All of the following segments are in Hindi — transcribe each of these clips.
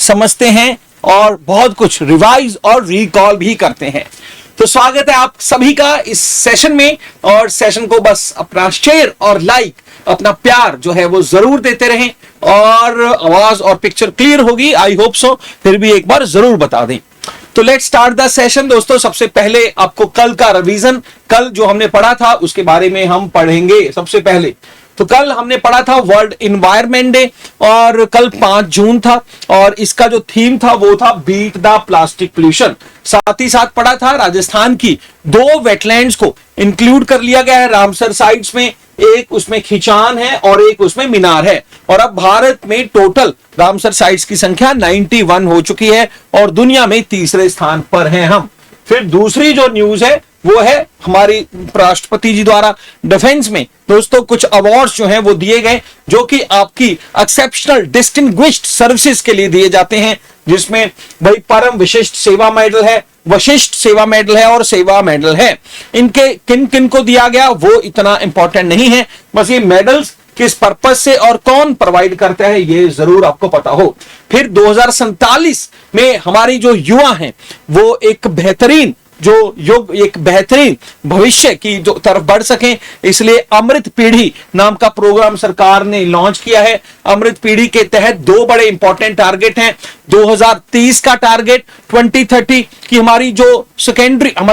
समझते हैं और बहुत कुछ रिवाइज और रिकॉल भी करते हैं। तो स्वागत है आप सभी का इस सेशन में, और सेशन को बस अपना शेयर और लाइक, अपना प्यार जो है वो जरूर देते रहें। और आवाज और पिक्चर क्लियर होगी, आई होप सो, फिर भी एक बार जरूर बता दें। तो लेट्स स्टार्ट द सेशन दोस्तों। सबसे पहले आपको कल का रिवीजन, कल जो हमने पढ़ा था उसके बारे में हम पढ़ेंगे। सबसे पहले तो कल हमने पढ़ा था वर्ल्ड एनवायरनमेंट डे, और कल 5 जून था, और इसका जो थीम था वो था बीट द प्लास्टिक पोल्यूशन। साथ ही साथ पढ़ा था राजस्थान की 2 वेटलैंड्स को इंक्लूड कर लिया गया है रामसर साइट्स में, एक उसमें खिचान है और एक उसमें मीनार है। और अब भारत में टोटल रामसर साइट्स की संख्या 91 हो चुकी है और दुनिया में तीसरे स्थान पर हैं हम। फिर दूसरी जो न्यूज है वो है हमारी राष्ट्रपति जी द्वारा डिफेंस में दोस्तों कुछ अवार्ड्स जो हैं वो दिए गए, जो कि आपकी एक्सेप्शनल डिस्टिंग्विश्ड सर्विसेज के लिए दिए जाते हैं, जिसमें भाई परम विशिष्ट सेवा मेडल है, वशिष्ठ सेवा मेडल है और सेवा मेडल है। इनके किन किन को दिया गया वो इतना इंपॉर्टेंट नहीं है, बस ये मेडल्स किस पर्पस से और कौन प्रोवाइड करता है ये जरूर आपको पता हो। फिर 2047 में हमारी जो युवा हैं वो एक बेहतरीन एक बेहतरीन भविष्य की जो तरफ बढ़ सकें, इसलिए अमृत पीढ़ी नाम का प्रोग्राम सरकार ने लॉन्च किया है। अमृत पीढ़ी के तहत 2 बड़े इंपॉर्टेंट टारगेट हैं। 2030 का टारगेट 2030 की हमारी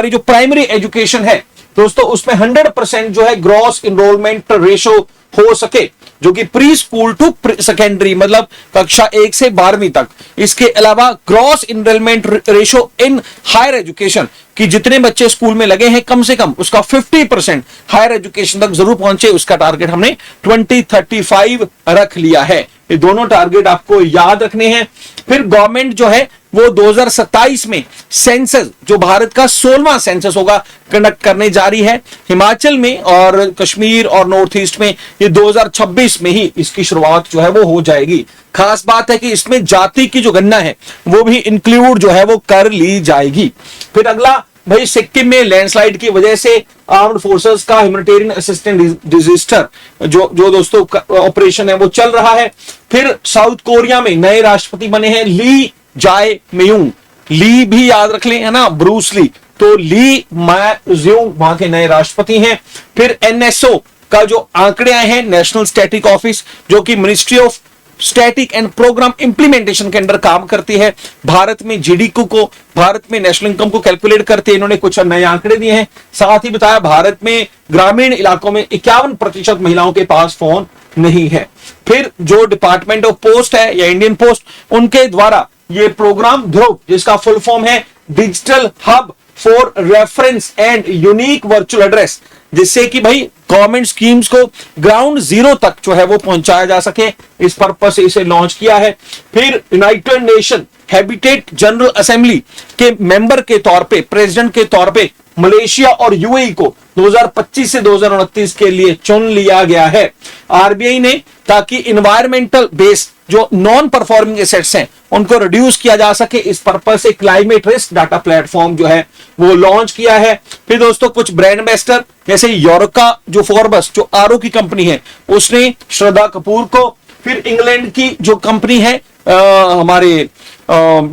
जो प्राइमरी एजुकेशन है दोस्तों, उसमें 100% जो है ग्रॉस इनरोलमेंट रेशो हो सके, जो कि प्री स्कूल टू सेकेंडरी मतलब कक्षा 1 से 12वीं तक। इसके अलावा gross enrolment ratio in higher education कि जितने बच्चे स्कूल में लगे हैं कम से कम उसका 50% हायर एजुकेशन तक जरूर पहुंचे, उसका टारगेट हमने 2035 रख लिया है। ये दोनों टारगेट आपको याद रखने हैं। फिर गवर्नमेंट जो है वो 2027 में सेंसस, जो भारत का 16वां सेंसस होगा, कंडक्ट करने जा रही है हिमाचल में, और कश्मीर और नॉर्थ ईस्ट में ये 2026 में ही इसकी शुरुआत जो है वो हो जाएगी। खास बात है कि इसमें जाति की जो गणना है वो भी इंक्लूड जो है वो कर ली जाएगी। फिर अगला भाई सिक्किम में लैंडस्लाइड की वजह से आर्म्ड फोर्सेस का ह्यूमैनिटेरियन असिस्टेंट डिजास्टर जो दोस्तों ऑपरेशन है वो चल रहा है। फिर साउथ कोरिया में नए राष्ट्रपति बने हैं ली जाए मेयूंग, ली भी याद रख लें, है ना, ब्रूस ली, तो ली मायूंग वहां के नए राष्ट्रपति हैं। फिर एनएसओ का जो आंकड़े आए हैं, नेशनल स्टैटिक ऑफिस, जो कि ministry of static and programme implementation के अंडर काम करती है, भारत में जीडीपी को, भारत में नेशनल इनकम को कैलकुलेट करते हैं, इन्होंने कुछ नए आंकड़े दिए हैं। साथ ही बताया भारत में ग्रामीण इलाकों में 51% महिलाओं के पास फोन नहीं है। फिर जो डिपार्टमेंट ऑफ पोस्ट है या इंडियन पोस्ट, उनके द्वारा ये प्रोग्राम ध्रुव, जिसका फुल फॉर्म है digital hub for reference and unique virtual address, जिससे कि भाई गवर्नमेंट स्कीम्स को ग्राउंड जीरो तक जो है वो पहुंचाया जा सके, इस पर्पस से इसे लॉन्च किया है। फिर United nation habitat general assembly के मेंबर के तौर पे, प्रेसिडेंट के तौर पे मलेशिया और यूएई को 2025 से 2029 के लिए चुन लिया गया है आरबीआई ने, ताकि इन्वायरमेंटल बेस्ड जो नॉन परफॉर्मिंग एसेट्स हैं उनको रिड्यूस किया जा सके। इस पर्पस से क्लाइमेट रिस्क डाटा प्लेटफॉर्म जो है वो लॉन्च किया है। फिर दोस्तों कुछ ब्रांड एम्बेसडर जैसे यूरोका जो फॉरबस जो आरओ की कंपनी है उसने श्रद्धा कपूर को, फिर इंग्लैंड की जो कंपनी है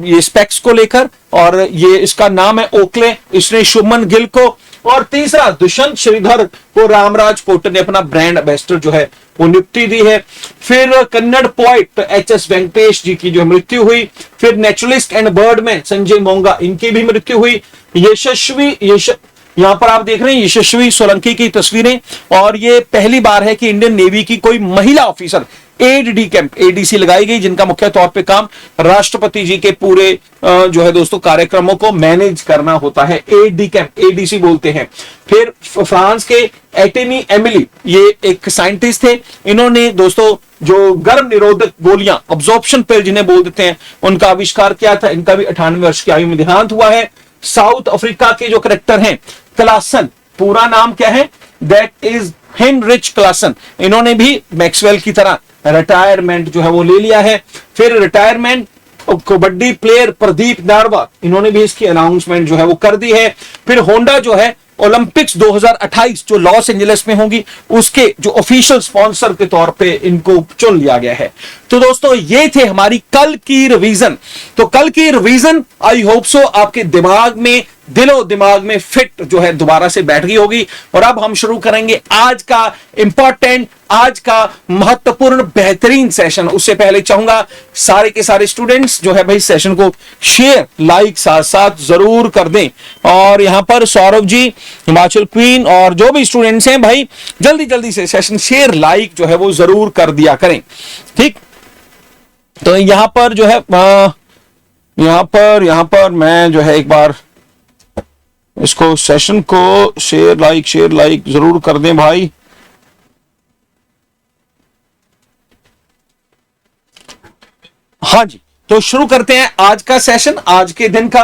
ये स्पेक्स को लेकर, और ये इसका नाम है ओकले, इसने शुभमन गिल को, और तीसरा दुष्यंत श्रीधर को रामराज कोटन ने अपना ब्रांड एम्बेसडर जो है वो नियुक्ति दी है। फिर कन्नड़ पोइट एच.एस. वेंकटेश जी की जो मृत्यु हुई। फिर नेचुरलिस्ट एंड बर्डमैन संजय मोंगा, इनकी भी मृत्यु हुई। यहां पर आप देख रहे हैं यशस्वी सोलंकी की तस्वीरें, और ये पहली बार है कि इंडियन नेवी की कोई महिला ऑफिसर एडी कैंप एडीसी लगाई गई, जिनका मुख्य तौर पे काम राष्ट्रपति जी के पूरे जो है दोस्तों कार्यक्रमों को मैनेज करना होता है, एडी कैंप एडीसी बोलते हैं। फिर फ्रांस के एटेमी एमिली, ये एक साइंटिस्ट थे, इन्होंने दोस्तों जो गर्भ निरोधक गोलियां अब्जॉर्प्शन पिल जिन्हें बोल देते हैं उनका आविष्कार किया था। इनका भी 98 वर्ष की आयु में देहांत हुआ है। साउथ अफ्रीका के जो करेक्टर हैं क्लासन, पूरा नाम क्या है, दैट इज हेनरिच क्लासन, इन्होंने भी मैक्सवेल की तरह रिटायरमेंट जो है वो ले लिया है। फिर रिटायरमेंट कबड्डी प्लेयर प्रदीप नारवा, इन्होंने भी इसकी अनाउंसमेंट जो है वो कर दी है। फिर होंडा जो है ओलंपिक्स 2028 जो लॉस एंजलिस में होंगी उसके जो ऑफिशियल स्पॉन्सर के तौर पे इनको चुन लिया गया है। तो दोस्तों ये थे हमारी कल की रिवीजन। तो कल की रिवीजन आई होप सो आपके दिमाग में, दिलो दिमाग में फिट जो है दोबारा से बैठ गई होगी। और अब हम शुरू करेंगे आज का इंपॉर्टेंट, आज का महत्वपूर्ण बेहतरीन सेशन। उससे पहले चाहूंगा सारे के सारे स्टूडेंट्स जो है भाई सेशन को शेयर लाइक साथ साथ जरूर कर दें। और यहां पर सौरभ जी, हिमाचल क्वीन और जो भी स्टूडेंट्स हैं भाई जल्दी जल्दी से सेशन शेयर लाइक जो है वो जरूर कर दिया करें, ठीक। तो यहां पर जो है यहां पर मैं जो है एक बार इसको सेशन को शेयर लाइक जरूर कर दें भाई। हाँ जी, तो शुरू करते हैं आज का सेशन, आज के दिन का।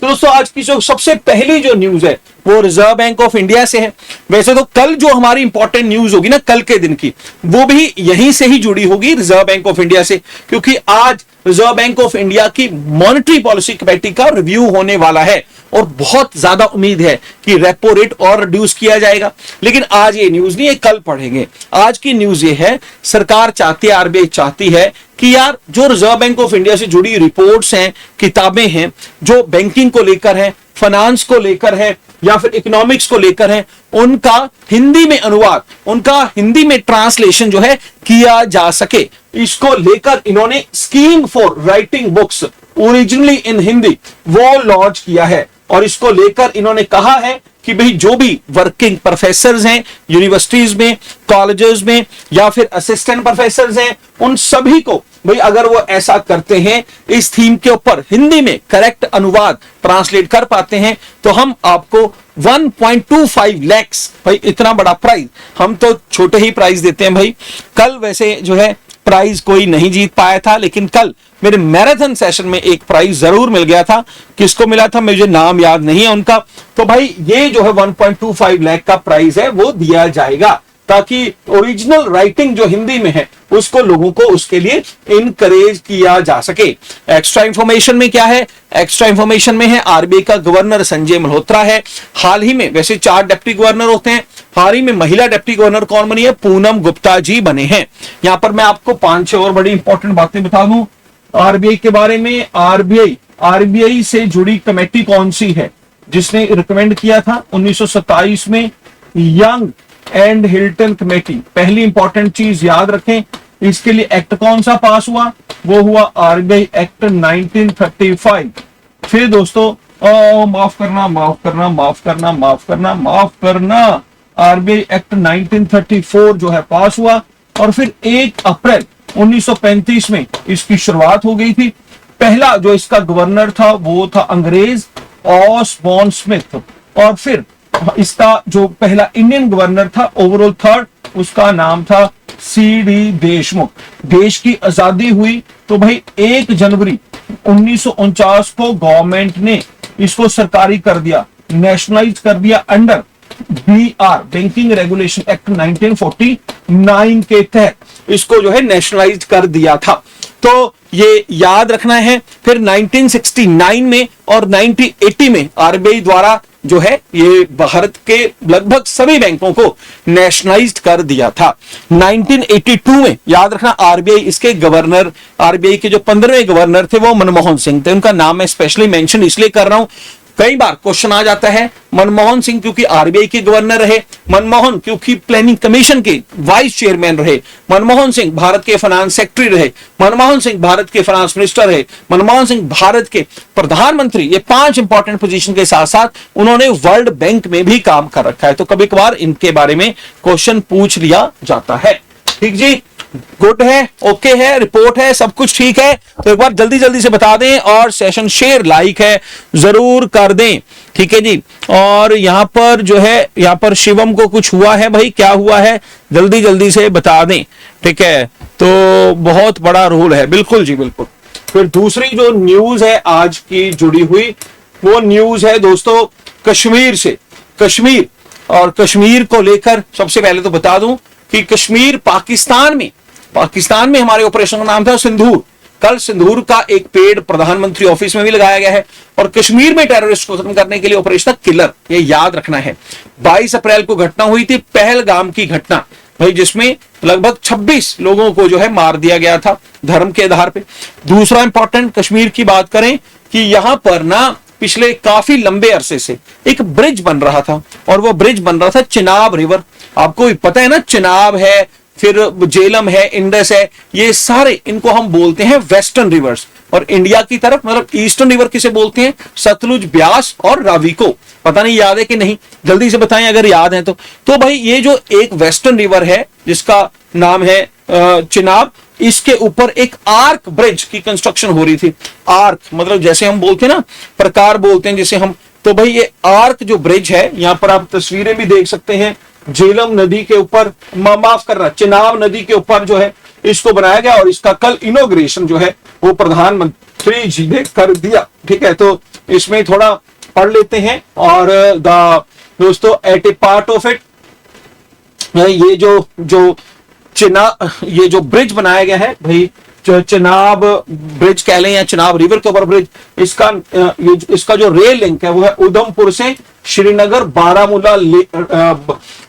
तो दोस्तों आज की जो सबसे पहली जो न्यूज है वो रिजर्व बैंक ऑफ इंडिया से है। वैसे तो कल जो हमारी इंपॉर्टेंट न्यूज होगी ना कल के दिन की, वो भी यहीं से ही जुड़ी होगी रिजर्व बैंक ऑफ इंडिया से, क्योंकि आज रिजर्व बैंक ऑफ इंडिया की मॉनेटरी पॉलिसी कमेटी का रिव्यू होने वाला है और बहुत ज्यादा उम्मीद है कि रेपो रेट और रिड्यूस किया जाएगा। लेकिन आज ये न्यूज नहीं है, कल पढ़ेंगे। आज की न्यूज ये है, सरकार चाहती है, आरबीआई चाहती है कि यार जो रिजर्व बैंक ऑफ इंडिया से जुड़ी रिपोर्ट्स हैं, किताबें हैं, जो बैंकिंग को लेकर है, फाइनेंस को लेकर है या फिर इकोनॉमिक्स को लेकर है, उनका हिंदी में अनुवाद, उनका हिंदी में ट्रांसलेशन जो है किया जा सके। इसको लेकर इन्होंने scheme for writing books originally in Hindi वो लॉन्च किया है। और इसको लेकर इन्होंने कहा है कि भाई जो भी वर्किंग प्रोफेसर्स हैं यूनिवर्सिटीज में, कॉलेजेस में या फिर असिस्टेंट प्रोफेसर्स हैं, उन सभी को भाई अगर वो ऐसा करते हैं, इस थीम के ऊपर हिंदी में करेक्ट अनुवाद ट्रांसलेट कर पाते हैं, तो हम आपको 1.25 लाख, भाई इतना बड़ा प्राइज, हम तो छोटे ही प्राइज देते हैं भाई। कल वैसे जो है प्राइज कोई नहीं जीत पाया था, लेकिन कल मेरे मैराथन सेशन में एक प्राइज जरूर मिल गया था। किसको मिला था मुझे नाम याद नहीं है उनका। तो भाई ये जो है 1.25 लाख का प्राइज है वो दिया जाएगा, ताकि ओरिजिनल राइटिंग जो हिंदी में है उसको लोगों को उसके लिए इनकरेज किया जा सके। एक्स्ट्रा इंफॉर्मेशन में क्या है? एक्स्ट्रा इंफॉर्मेशन में है आरबीआई का गवर्नर संजय मल्होत्रा है। हाल ही में वैसे 4 डिप्टी गवर्नर होते हैं, हाल ही में महिला डिप्टी गवर्नर कौन बनी है? पूनम गुप्ता जी बने हैं। यहां पर मैं आपको 5-6 और बड़ी इंपॉर्टेंट बातें बता दूं आरबीआई के बारे में। आरबीआई से जुड़ी कमेटी कौन सी है जिसने रिकमेंड किया था 1927 में? Young and Hilton committee. पहली इंपॉर्टेंट चीज याद रखें, इसके लिए एक्ट कौन सा पास हुआ? वो हुआ आरबीआई एक्ट 1935। फिर दोस्तों माफ करना, आरबीआई एक्ट 1934 जो है पास हुआ और फिर 1 अप्रैल 1935 में इसकी शुरुआत हो गई थी। पहला जो इसका गवर्नर था वो था अंग्रेज ऑसबॉर्न स्मिथ, और फिर इसका जो पहला इंडियन गवर्नर था ओवरऑल थर्ड, उसका नाम था सीडी देशमुख। देश की आजादी हुई तो भाई 1 जनवरी 1949 को गवर्नमेंट ने इसको सरकारी कर दिया, नेशनलाइज कर दिया under BR banking regulation act 1949 के तहत इसको जो है नेशनलाइज कर दिया था। तो ये याद रखना है। फिर 1969 में और 1980 में आरबीआई द्वारा जो है ये भारत के लगभग सभी बैंकों को नेशनलाइज्ड कर दिया था। 1982 में याद रखना आरबीआई इसके गवर्नर, आरबीआई के जो 15वें गवर्नर थे वो मनमोहन सिंह थे। उनका नाम मैं स्पेशली मेंशन इसलिए कर रहा हूं, कई बार क्वेश्चन आ जाता है मनमोहन सिंह क्योंकि आरबीआई के गवर्नर रहे, मनमोहन क्योंकि प्लानिंग कमीशन के वाइस चेयरमैन रहे, मनमोहन सिंह भारत के फाइनेंस सेक्रेटरी रहे, मनमोहन सिंह भारत के फाइनेंस मिनिस्टर रहे, मनमोहन सिंह भारत के प्रधानमंत्री। ये 5 इंपॉर्टेंट पोजीशन के साथ साथ उन्होंने वर्ल्ड बैंक में भी काम कर रखा है। तो कभी कभार इनके बारे में क्वेश्चन पूछ लिया जाता है। ठीक जी, गुड है, ओके है, रिपोर्ट है, सब कुछ ठीक है। तो एक बार जल्दी जल्दी से बता दें और सेशन शेयर लाइक है जरूर कर दें। ठीक है जी। और यहां पर जो है यहां पर शिवम को कुछ हुआ है भाई, क्या हुआ है जल्दी जल्दी से बता दें। ठीक है, तो बहुत बड़ा रोल है, बिल्कुल जी बिल्कुल। फिर दूसरी जो न्यूज है आज की जुड़ी हुई वो न्यूज है दोस्तों कश्मीर से। कश्मीर और कश्मीर को लेकर सबसे पहले तो बता दूं कि कश्मीर पाकिस्तान में हमारे ऑपरेशन का नाम था सिंदूर। कल सिंदूर का एक पेड़ प्रधानमंत्री ऑफिस में भी लगाया गया है। और कश्मीर में टेररिस्ट को खत्म करने के लिए ऑपरेशन किलर, ये याद रखना है। 22 अप्रैल को घटना हुई थी, पहलगाम की घटना भाई, जिसमें लगभग 26 लोगों को जो है मार दिया गया था धर्म के आधार पे। दूसरा इंपॉर्टेंट कश्मीर की बात करें कि यहां पर ना पिछले काफी लंबे अरसे से एक ब्रिज बन रहा था, और वो ब्रिज बन रहा था चिनाब रिवर। आपको भी पता है ना, चिनाब है, फिर झेलम है, इंडस है, ये सारे इनको हम बोलते हैं वेस्टर्न रिवर्स। और इंडिया की तरफ मतलब ईस्टर्न रिवर किसे बोलते हैं? सतलुज, ब्यास और रावी को। पता नहीं याद है कि नहीं, जल्दी से बताएं अगर याद है तो भाई ये जो एक वेस्टर्न रिवर है जिसका नाम है चिनाब, इसके ऊपर एक आर्क ब्रिज की कंस्ट्रक्शन हो रही थी। आर्क मतलब जैसे हम बोलते हैं ना, प्रकार बोलते हैं जिसे हम, तो भाई ये आर्क जो ब्रिज है, यहां पर आप तस्वीरें भी देख सकते हैं, झेलम नदी के ऊपर, माफ करना, चिनाब नदी के ऊपर जो है इसको बनाया गया। और इसका कल इनॉग्रेशन जो है वो प्रधानमंत्री जी ने कर दिया। ठीक है, तो इसमें थोड़ा पढ़ लेते हैं। और दोस्तों at a part of it, ये जो ब्रिज बनाया गया है भाई, जो चिनाब ब्रिज कह लें या चिनाब रिवर के ऊपर ब्रिज, इसका जो रेल लिंक है वो है उधमपुर से श्रीनगर बारामूला,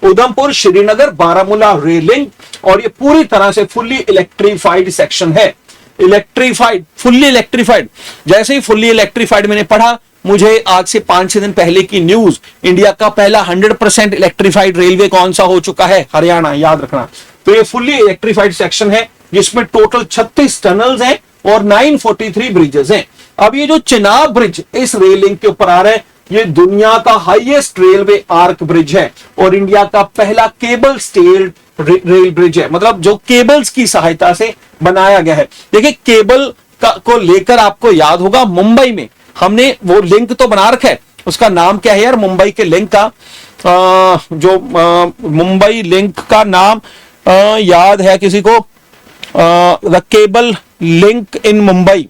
उधमपुर श्रीनगर बारामूला रेल लिंक। और ये पूरी तरह से फुल्ली इलेक्ट्रीफाइड सेक्शन है। Electrified, fully electrified. जैसे ही फुल्ली इलेक्ट्रीफाइड मैंने पढ़ा, मुझे आज से 5-6 दिन पहले की न्यूज, इंडिया का पहला 100% इलेक्ट्रीफाइड रेलवे कौन सा हो चुका है? हरियाणा, याद रखना। तो ये फुल्ली इलेक्ट्रीफाइड सेक्शन है जिसमें टोटल 36 टनल्स हैं और 943 ब्रिजेस हैं। अब ये जो चिनाब ब्रिज इस रेल लिंक के ऊपर आ रहा है, ये दुनिया का हाईएस्ट रेलवे आर्क ब्रिज है और इंडिया का पहला केबल स्टेयर्ड रेल ब्रिज है, मतलब जो केबल्स की सहायता से बनाया गया है। देखिए केबल को लेकर आपको याद होगा, मुंबई में हमने वो लिंक तो बना रखा है, उसका नाम क्या है यार मुंबई के लिंक का? मुंबई लिंक का नाम याद है किसी को? The cable link in Mumbai,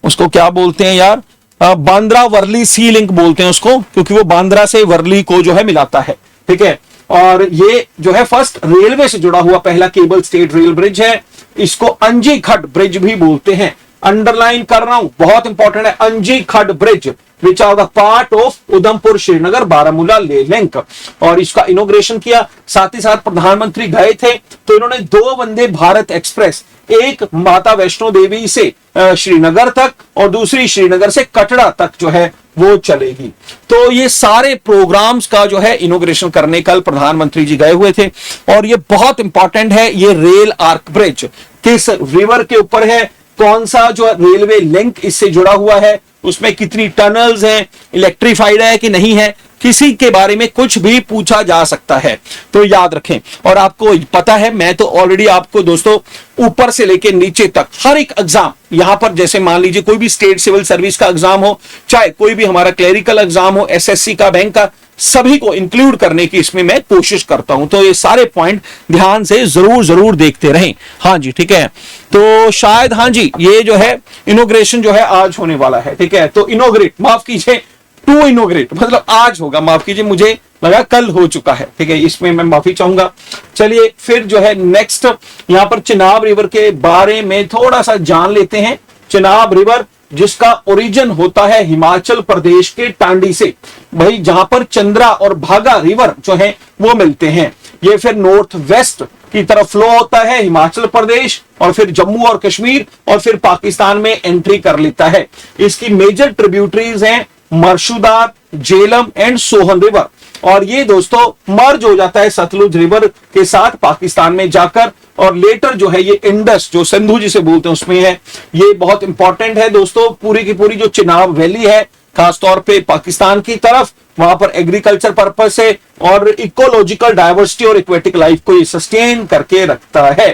उसको क्या बोलते हैं यार? बांद्रा वर्ली सी लिंक बोलते हैं उसको, क्योंकि वो बांद्रा से वर्ली को जो है मिलाता है। ठीक है, और ये जो है फर्स्ट रेलवे से जुड़ा हुआ पहला केबल स्टेट रेल ब्रिज है। इसको अंजी खड ब्रिज भी बोलते हैं। अंडरलाइन कर रहा हूं, बहुत इंपॉर्टेंट है, Anji Khad bridge which are the part of Udhampur Srinagar Baramulla rail link. और इसका इनॉग्रेशन किया, साथ ही साथ प्रधानमंत्री गए थे, तो इन्होंने 2 वंदे भारत एक्सप्रेस, एक माता वैष्णो देवी से श्रीनगर तक और दूसरी श्रीनगर से कटरा तक जो है वो चलेगी। तो ये सारे प्रोग्राम्स का जो है इनॉग्रेशन करने कल प्रधानमंत्री जी गए हुए थे। और ये बहुत इंपॉर्टेंट है, ये रेल आर्क ब्रिज किस रिवर के ऊपर है, कौन सा जो रेलवे लिंक इससे जुड़ा हुआ है, उसमें कितनी टनल्स हैं, इलेक्ट्रीफाइड है कि नहीं है, किसी के बारे में कुछ भी पूछा जा सकता है, तो याद रखें। और आपको पता है, मैं तो ऑलरेडी आपको दोस्तों ऊपर से लेके नीचे तक हर एक एग्जाम, यहां पर जैसे मान लीजिए कोई भी स्टेट सिविल सर्विस का एग्जाम हो, चाहे कोई भी हमारा क्लेरिकल एग्जाम हो, एसएससी का, बैंक का, सभी को इंक्लूड करने की इसमें मैं कोशिश करता हूं। तो ये सारे पॉइंट ध्यान से जरूर देखते रहें। हाँ जी, ठीक है, तो शायद हाँ जी, ये जो है इनॉग्रेशन जो है आज होने वाला है। ठीक है, तो इनॉग्रेट, माफ कीजिए, टू इनॉग्रेट मतलब आज होगा, माफ कीजिए, मुझे लगा कल हो चुका है। ठीक है, इसमें मैं माफी चाहूंगा। चलिए फिर जो है नेक्स्ट यहां पर चिनाब रिवर के बारे में थोड़ा सा जान लेते हैं। चिनाब रिवर जिसका ओरिजिन होता है हिमाचल प्रदेश के टांडी से, भाई जहां पर चंद्रा और भागा रिवर जो है वो मिलते हैं। ये फिर नॉर्थ वेस्ट की तरफ फ्लो होता है हिमाचल प्रदेश और फिर जम्मू और कश्मीर और फिर पाकिस्तान में एंट्री कर लेता है। इसकी मेजर ट्रिब्यूटरीज हैं मरशुदार, झेलम एंड सोहन रिवर। और ये दोस्तों मर्ज हो जाता है सतलुज रिवर के साथ पाकिस्तान में जाकर, और लेटर जो है ये इंडस, जो सिंधु जिसे बोलते हैं, उसमें है। ये बहुत इंपॉर्टेंट है दोस्तों, पूरी की पूरी जो चिनाब वैली है खासतौर पे पाकिस्तान की तरफ, वहां पर एग्रीकल्चर पर्पज से और इकोलॉजिकल डायवर्सिटी और एक्वेटिक लाइफ को ये सस्टेन करके रखता है।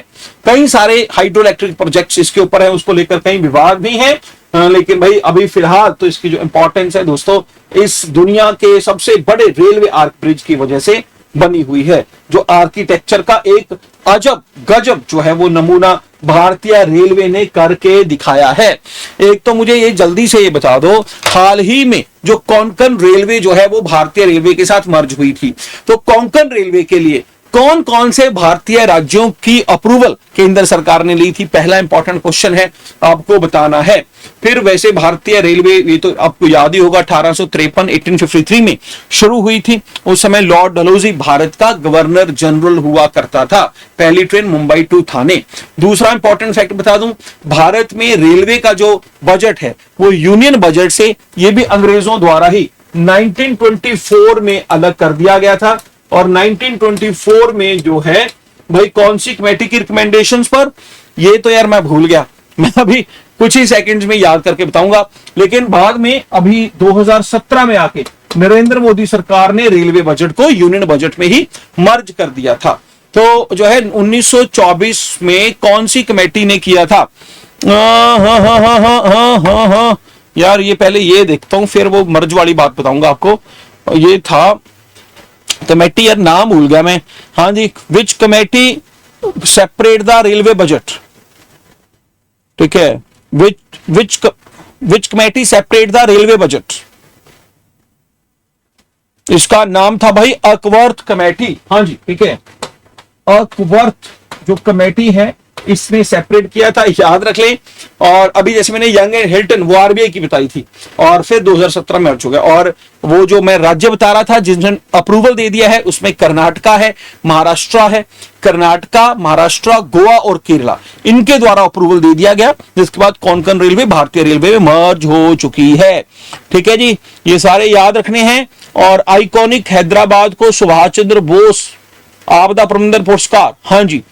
कई सारे हाइड्रो इलेक्ट्रिक प्रोजेक्ट्स इसके ऊपर है, उसको लेकर कई विवाद भी हैं, लेकिन भाई अभी फिलहाल तो इसकी जो इंपॉर्टेंस है दोस्तों, इस दुनिया के सबसे बड़े रेलवे आर्क ब्रिज की वजह से बनी हुई है, जो आर्किटेक्चर का एक अजब गजब जो है वो नमूना भारतीय रेलवे ने करके दिखाया है। एक तो मुझे ये जल्दी से ये बता दो, हाल ही में जो कोंकण रेलवे जो है वो भारतीय रेलवे के साथ मर्ज हुई थी, तो कोंकण रेलवे के लिए कौन कौन से भारतीय राज्यों की अप्रूवल केंद्र सरकार ने ली थी, पहला इंपॉर्टेंट क्वेश्चन है, आपको बताना है। फिर वैसे भारतीय रेलवे, ये तो आपको याद ही होगा, 1853 में शुरू हुई थी। उस समय लॉर्ड डलहौजी भारत का गवर्नर जनरल हुआ करता था। पहली ट्रेन मुंबई टू थाने। दूसरा इंपॉर्टेंट फैक्ट बता दूं, भारत में रेलवे का जो बजट है वो यूनियन बजट से, ये भी अंग्रेजों द्वारा ही 1924 में अलग कर दिया गया था। और 1924 में जो है भाई कौन सी कमेटी की रिकमेंडेशंस पर, ये तो यार मैं भूल गया, मैं अभी कुछ ही सेकंड्स में याद करके बताऊंगा। लेकिन बाद में अभी 2017 में आके नरेंद्र मोदी सरकार ने रेलवे बजट को यूनियन बजट में ही मर्ज कर दिया था। तो जो है 1924 में कौन सी कमेटी ने किया था, यार ये पहले ये देखता हूं, फिर वो मर्ज वाली बात बताऊंगा आपको। ये था कमेटी, यार नाम भूल गया मैं। हाँ जी, which committee separate the railway budget, ठीक है, which committee separate the railway budget, इसका नाम था भाई अकवर्थ कमेटी। हाँ जी, ठीक है, अकवर्थ जो कमेटी है इसने सेपरेट किया था, याद रख लें। और अभी जैसे मैंने यंग एंड हिल्टन वो आरबीआई की बताई थी, और फिर 2017 में अर्ज हो गया। और वो जो मैं राज्य बता रहा था जिसने अप्रूवल दे दिया है, उसमें कर्नाटका है, महाराष्ट्र है, कर्नाटका, महाराष्ट्र, गोवा और केरला, इनके द्वारा अप्रूवल दे दिया गया। जिसके बाद कोंकण रेलवे भारतीय रेलवे में मर्ज हो चुकी है। ठीक है जी, ये सारे याद रखने हैं। और आइकॉनिक हैदराबाद को सुभाष चंद्र बोस आपदा प्रबंधन पुरस्कार, हाँ जी,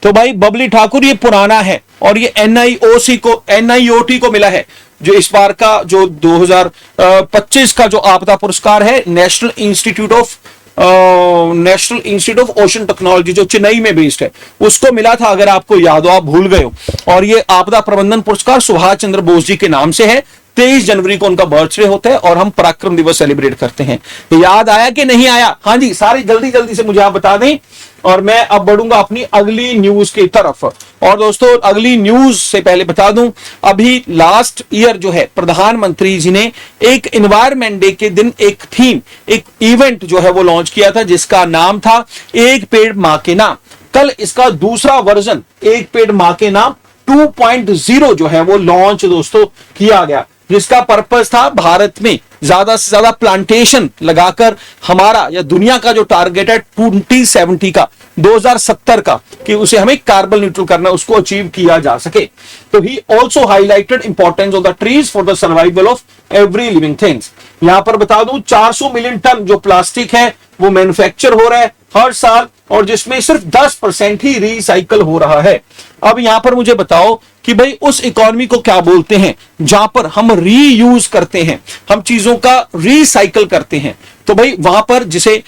तो भाई बबली ठाकुर ये पुराना है, और ये एनआईओटी को मिला है। जो इस बार का जो 2025 का जो आपदा पुरस्कार है, national institute of ocean technology जो चेन्नई में बेस्ड है, उसको मिला था, अगर आपको याद हो, आप भूल गए हो। और ये आपदा प्रबंधन पुरस्कार सुभाष चंद्र बोस जी के नाम से है। 23 जनवरी को उनका बर्थडे होता है और हम पराक्रम दिवस सेलिब्रेट करते हैं। याद आया कि नहीं आया? हाँ जी, सारे जल्दी जल्दी से मुझे आप बता दें, और मैं अब बढ़ूंगा अपनी अगली न्यूज की तरफ। और दोस्तों, अगली न्यूज से पहले बता दूं, अभी लास्ट ईयर जो है प्रधानमंत्री जी ने एक एनवायरमेंट डे के दिन एक थीम, एक इवेंट जो है वो लॉन्च किया था, जिसका नाम था एक पेड़ मां के नाम। कल इसका दूसरा वर्जन एक पेड़ मां के नाम 2.0 जो है वो लॉन्च दोस्तों किया गया, जिसका पर्पस था भारत में ज्यादा से ज्यादा प्लांटेशन लगाकर हमारा या दुनिया का जो टारगेट है 2070 का, 2070 का, कि उसे हमें कार्बन न्यूट्रल करना, उसको अचीव किया जा सके। तो he also highlighted importance of the trees for the survival of every living things. यहां पर बता दूं 400 मिलियन टन जो प्लास्टिक है वो मैन्युफैक्चर हो रहा है हर साल, और जिसमें सिर्फ 10% ही रिसाइकल हो रहा है। अब यहां पर मुझे बताओ कि भाई उस इकोनॉमी को क्या बोलते हैं जहां पर हम रीयूज करते हैं, हम चीजों का रिसाइकल करते हैं। तो भाई वहां पर जिसे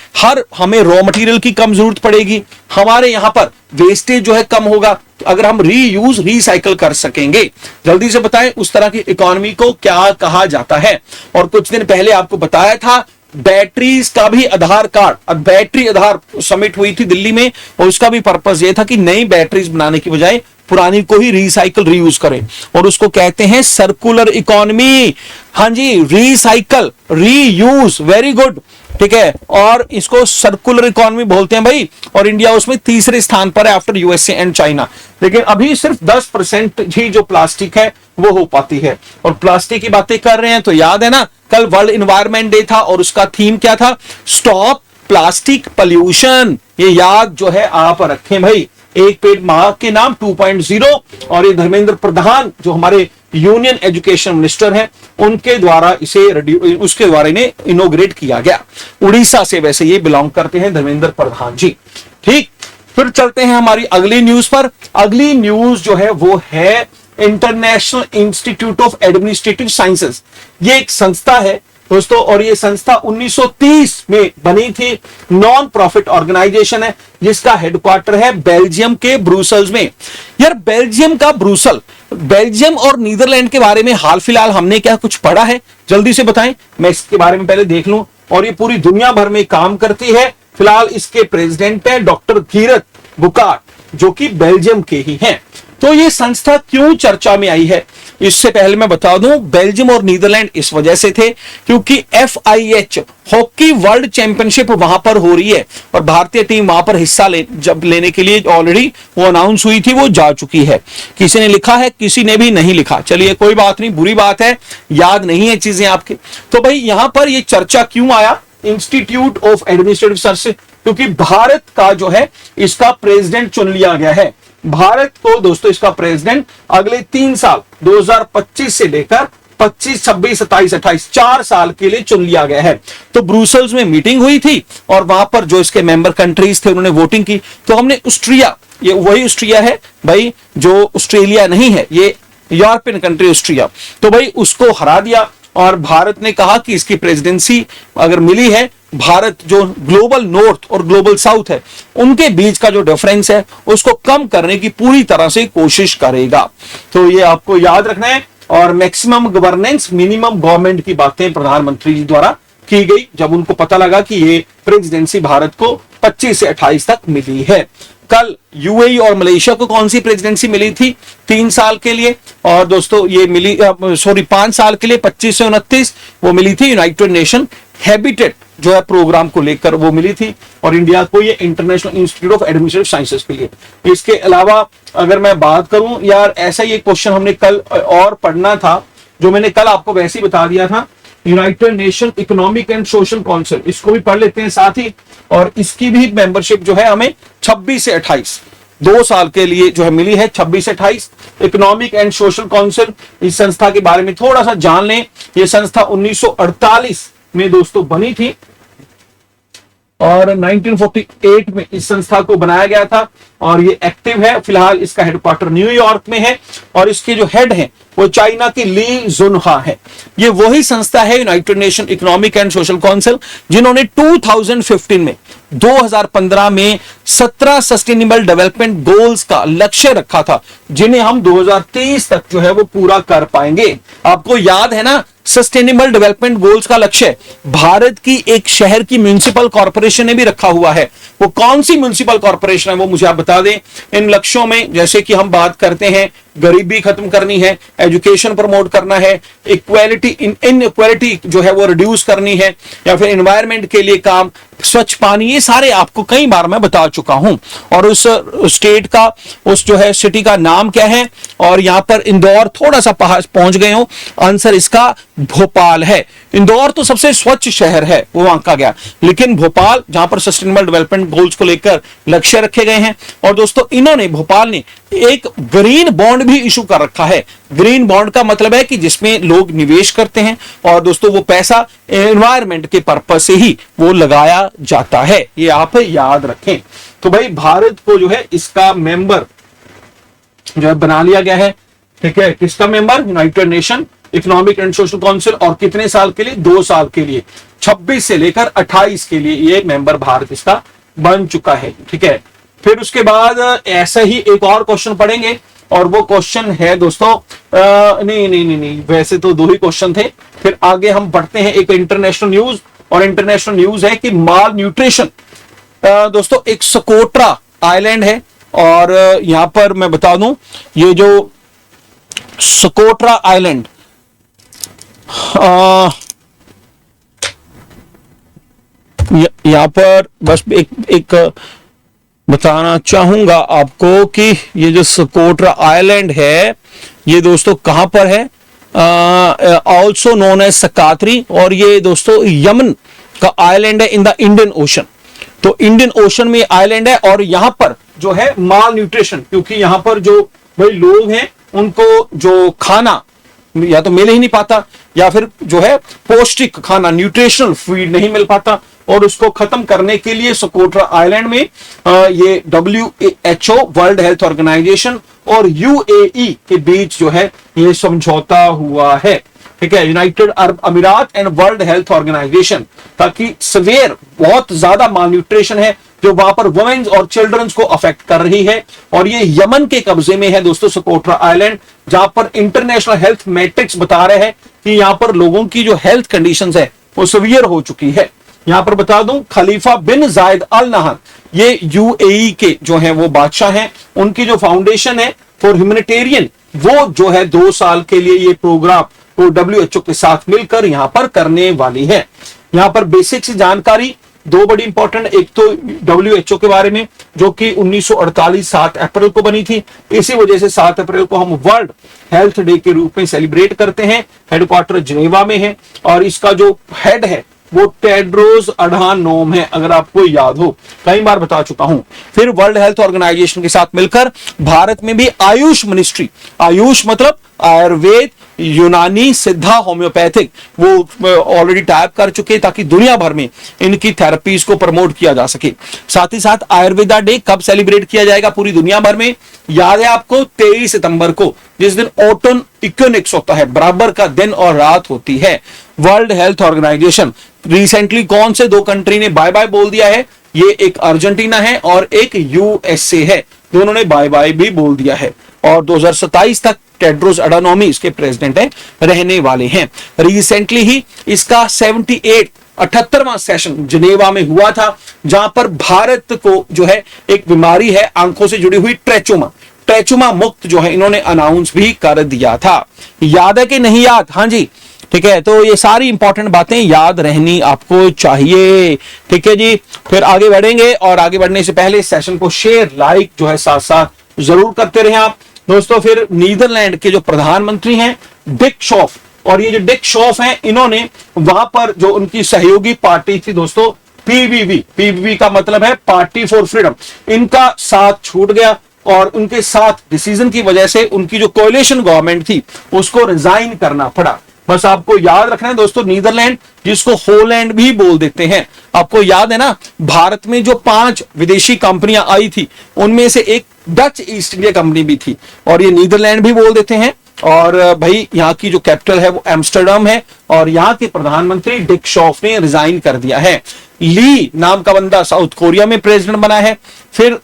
हमें रॉ मटेरियल की कम जरूरत पड़ेगी, हमारे यहां पर वेस्टेज जो है कम होगा, अगर हम रीयूज रिसाइकल कर सकेंगे। जल्दी से बताएं उस तरह की इकोनॉमी को क्या कहा जाता है। और कुछ दिन पहले आपको बताया था बैटरीज का भी आधार कार्ड, अब बैटरी आधार समिट हुई थी दिल्ली में, और उसका भी पर्पस ये था कि नई बैटरीज बनाने की बजाय पुरानी को ही रिसाइकल रीयूज करें, और उसको कहते हैं सर्कुलर इकोनॉमी। हाँ जी, रिसाइकल रीयूज, वेरी गुड, ठीक है, और इसको सर्कुलर इकोनॉमी बोलते हैं भाई। और इंडिया उसमें तीसरे स्थान पर है आफ्टर यूएसए एंड चाइना। लेकिन अभी सिर्फ 10% ही जो प्लास्टिक है वो हो पाती है। और प्लास्टिक की बातें कर रहे हैं तो याद है ना, कल वर्ल्ड एनवायरनमेंट डे था और उसका थीम क्या था? Stop plastic pollution. ये याद जो है आप रखें भाई, एक पेड़ मां के नाम 2.0। और ये धर्मेंद्र प्रधान जो हमारे यूनियन एजुकेशन मिनिस्टर हैं, उनके द्वारा उसके द्वारा इन्हें इनोग्रेट किया गया। उड़ीसा से वैसे ये बिलोंग करते हैं धर्मेंद्र प्रधान जी। ठीक, फिर चलते हैं हमारी अगली न्यूज पर। अगली न्यूज जो है वो है international institute of administrative sciences. ये एक संस्था है दोस्तों, और ये संस्था 1930 में बनी थी, नॉन प्रॉफिट ऑर्गेनाइजेशन है, जिसका हेडक्वार्टर है बेल्जियम के ब्रुसेल्स में। यार बेल्जियम का ब्रुसेल, बेल्जियम और नीदरलैंड के बारे में हाल फिलहाल हमने क्या कुछ पढ़ा है? जल्दी से बताएं, मैं इसके बारे में पहले देख लूं। और ये पूरी दुनिया भर में काम करती है। फिलहाल इसके प्रेसिडेंट है डॉक्टर धीरज बुकार्ट, जो कि बेल्जियम के ही हैं। तो ये संस्था क्यों चर्चा में आई है, इससे पहले मैं बता दूं, बेल्जियम और नीदरलैंड इस वजह से थे क्योंकि FIH हॉकी वर्ल्ड चैंपियनशिप वहां पर हो रही है और भारतीय टीम वहां पर हिस्सा लेने के लिए ऑलरेडी वो अनाउंस हुई थी, वो जा चुकी है। किसी ने लिखा है, किसी ने भी नहीं लिखा, चलिए कोई बात नहीं, बुरी बात है, याद नहीं है चीजें आपके। तो भाई यहां पर ये चर्चा क्यों आया, इंस्टीट्यूट ऑफ एडमिनिस्ट्रेटिव सर्विसेज, क्योंकि भारत का जो है इसका प्रेसिडेंट चुन लिया गया है। भारत को दोस्तों इसका प्रेसिडेंट अगले 3 साल 2025 से लेकर 25, 26, 27, 28 4 साल के लिए चुन लिया गया है। तो ब्रुसेल्स में मीटिंग हुई थी और वहां पर जो इसके मेंबर कंट्रीज थे उन्होंने वोटिंग की। तो हमने ऑस्ट्रिया, ये वही ऑस्ट्रिया है भाई जो ऑस्ट्रेलिया नहीं है, ये यूरोपियन कंट्री ऑस्ट्रिया, तो भाई उसको हरा दिया और भारत ने कहा कि इसकी प्रेसिडेंसी अगर मिली है, भारत जो ग्लोबल नॉर्थ और ग्लोबल साउथ है उनके बीच का जो डिफरेंस है उसको कम करने की पूरी तरह से कोशिश करेगा। तो ये आपको याद रखना है। और मैक्सिमम गवर्नेंस, मिनिमम गवर्नमेंट की बातें प्रधानमंत्री जी द्वारा की गई जब उनको पता लगा कि ये प्रेसिडेंसी भारत को 25 से 28 तक मिली है। कल UAE और मलेशिया को कौन सी प्रेसिडेंसी मिली थी 3 साल के लिए, और दोस्तों ये मिली 5 साल के लिए 25 से 29 वो मिली थी यूनाइटेड नेशन हैबिटेट जो है प्रोग्राम को लेकर वो मिली थी, और इंडिया को ये international institute of administrative sciences के लिए। इसके अलावा अगर मैं बात करूं यार, ऐसा ही एक क्वेश्चन हमने कल और पढ़ना था जो मैंने कल आपको वैसे ही बता दिया था, United nation economic and social council, इसको भी पढ़ लेते हैं साथ ही, और इसकी भी मेंबरशिप जो है हमें 26 से 28 2 साल के लिए जो है मिली है। 26 से 28 इकोनॉमिक एंड सोशल काउंसिल, इस संस्था के बारे में थोड़ा सा जान लें। यह संस्था 1948 में दोस्तों बनी थी और 1948 में इस संस्था को बनाया गया था और ये एक्टिव है। फिलहाल इसका हेडक्वार्टर न्यूयॉर्क में है और इसके जो हेड हैं वो चाइना की ली जुनहा है। ये वही संस्था है United nation economic and social council जिन्होंने 2015 में 2015 में 17 सस्टेनेबल डेवलपमेंट गोल्स का लक्ष्य रखा था, जिन्हें हम 2023 तक जो है वो पूरा कर पाएंगे। आपको याद है ना, सस्टेनेबल डेवलपमेंट गोल्स का लक्ष्य भारत की एक शहर की म्युनिसिपल कॉर्पोरेशन ने भी रखा हुआ है। वो कौन सी म्युनिसिपल कॉर्पोरेशन है वो मुझे आप बता दें। इन लक्ष्यों में जैसे कि हम बात करते हैं, गरीबी खत्म करनी है, एजुकेशन प्रमोट करना है, इक्वालिटी इनइक्वालिटी जो है वो रिड्यूस करनी है, या फिर एनवायरनमेंट के लिए काम, स्वच्छ पानी, ये सारे आपको कई बार मैं बता चुका हूं। और उस स्टेट का, उस जो है सिटी का नाम क्या है, और यहां पर इंदौर थोड़ा सा पहुंच गए हो, आंसर इसका भोपाल है। इंदौर तो सबसे स्वच्छ शहर है, वो वहां का गया, लेकिन भोपाल जहां पर सस्टेनेबल डेवलपमेंट गोल्स को लेकर लक्ष्य रखे गए हैं। और दोस्तों इन्होंने, भोपाल ने एक ग्रीन बॉन्ड भी इशू कर रखा है। ग्रीन बॉन्ड का मतलब है कि जिसमें लोग निवेश करते हैं और दोस्तों वो पैसा एनवायरनमेंट के पर्पस से ही वो लगाया जाता है, ये आप याद रखें। तो भाई भारत को जो है इसका मेंबर जो है बना लिया गया है, ठीक है। किसका member? United nation economic and social council, और कितने साल के लिए? 2 साल के लिए, 26 से लेकर 28 के लिए ये मेंबर भारत इसका बन चुका है, ठीक है। फिर उसके बाद ऐसा ही एक और क्वेश्चन पढ़ेंगे और वो क्वेश्चन है दोस्तों नहीं, वैसे तो 2 ही क्वेश्चन थे। फिर आगे हम बढ़ते हैं एक इंटरनेशनल न्यूज, और इंटरनेशनल न्यूज है कि माल न्यूट्रिशन, दोस्तों एक सोकोट्रा आइलैंड है, और यहां पर मैं बता दूं ये जो सोकोट्रा आइलैंड यहां पर बस एक बताना चाहूंगा आपको कि ये जो सोकोट्रा आइलैंड है ये दोस्तों कहां पर है, ऑल्सो नोन एज सकात्री, और ये दोस्तों यमन का आइलैंड है इन द इंडियन ओशन। तो इंडियन ओशन में आइलैंड है और यहां पर जो है माल न्यूट्रिशन, क्योंकि यहां पर जो भाई लोग हैं उनको जो खाना या तो मिल ही नहीं पाता, या फिर जो है पौष्टिक खाना, न्यूट्रिशनल फीड नहीं मिल पाता, और उसको खत्म करने के लिए सोकोट्रा आइलैंड में ये WHO वर्ल्ड हेल्थ ऑर्गेनाइजेशन और UAE के बीच जो है ये समझौता हुआ है, ठीक है, यूनाइटेड अरब अमीरात एंड वर्ल्ड हेल्थ ऑर्गेनाइजेशन, ताकि सवेयर बहुत ज्यादा माल न्यूट्रिशन है जो वहां पर वुमेन्स और चिल्ड्रंस को अफेक्ट कर रही है। और ये यमन के कब्जे में है दोस्तों सोकोट्रा आइलैंड, जहां पर इंटरनेशनल हेल्थ मैट्रिक्स बता रहे हैं कि यहां पर लोगों की जो हेल्थ कंडीशंस है वो सवियर हो चुकी है। यहां पर बता दूं खलीफा बिन जायद अल नहयान, ये UAE के जो है वो बादशाह हैं, उनकी जो फाउंडेशन है फॉर ह्यूमैनिटेरियन, वो जो है 2 साल के लिए ये प्रोग्राम वो WHO के साथ मिलकर यहां पर करने वाली है। यहां पर बेसिक सी जानकारी 2 बड़ी इंपॉर्टेंट, एक तो WHO के बारे में जो कि 1948 7 अप्रैल को बनी थी। इसी वजह से 7 अप्रैल को हम वर्ल्ड हेल्थ डे के रूप में सेलिब्रेट करते हैं। हेडक्वार्टर जिनेवा में है और इसका जो हेड है वो टेड्रोस अधानोम है, अगर आपको याद हो, कई बार बता चुका हूं। फिर वर्ल्ड हेल्थ ऑर्गेनाइजेशन के साथ मिलकर भारत में भी आयुष मिनिस्ट्री, आयुष मतलब आयुर्वेद, यूनानी, सिद्धा, होम्योपैथिक, वो ऑलरेडी टाइप कर चुके हैं ताकि दुनिया भर में इनकी थेरेपीज को प्रमोट किया जा सके। साथ ही साथ आयुर्वेदा डे कब सेलिब्रेट किया जाएगा पूरी दुनिया भर में, याद है आपको 23 सितंबर को, जिस दिन ऑटन इक्विनोक्स होता है, बराबर का दिन और रात होती है। वर्ल्ड हेल्थ ऑर्गेनाइजेशन रिसेंटली कौन से 2 कंट्री ने बाय बाय बोल दिया है, ये एक अर्जेंटीना है और एक USA है, दोनों ने बाय बाय भी बोल दिया है। और 2027 तक टेड्रोस अधानोम इसके प्रेसिडेंट हैं, रहने वाले हैं। रिसेंटली ही इसका 78वां सेशन जिनेवा में हुआ था, जहां पर भारत को जो है एक बीमारी है आंखों से जुड़ी हुई ट्रेचुमा मुक्त जो है इन्होंने अनाउंस भी कर दिया था। याद है कि नहीं याद? हाँ जी, ठीक है। तो ये सारी इंपॉर्टेंट बातें याद रहनी आपको चाहिए, ठीक है जी। फिर आगे बढ़ेंगे और आगे बढ़ने से पहले सेशन को शेयर लाइक जो है साथ साथ जरूर करते रहे आप दोस्तों। फिर नीदरलैंड के जो प्रधानमंत्री हैं डिक शॉफ, और ये जो डिक शॉफ हैं इन्होंने वहां पर जो उनकी सहयोगी पार्टी थी दोस्तों पीवीवी का मतलब है पार्टी फॉर फ्रीडम, इनका साथ छूट गया और उनके साथ डिसीजन की वजह से उनकी जो कोएलिशन गवर्नमेंट थी उसको रिजाइन करना पड़ा। बस आपको याद रखना है दोस्तों, नीदरलैंड जिसको होलैंड भी बोल देते हैं, आपको याद है ना, भारत में जो 5 विदेशी कंपनियां आई थी उनमें से एक डच ईस्ट इंडिया कंपनी भी थी और ये नीदरलैंड भी बोल देते हैं। और भाई यहाँ की जो कैपिटल है वो एम्स्टर्डम है और यहाँ के प्रधानमंत्री डिक शॉफ ने रिजाइन कर दिया है। ली नाम का बंदा साउथ कोरिया में प्रेसिडेंट बना है। फिर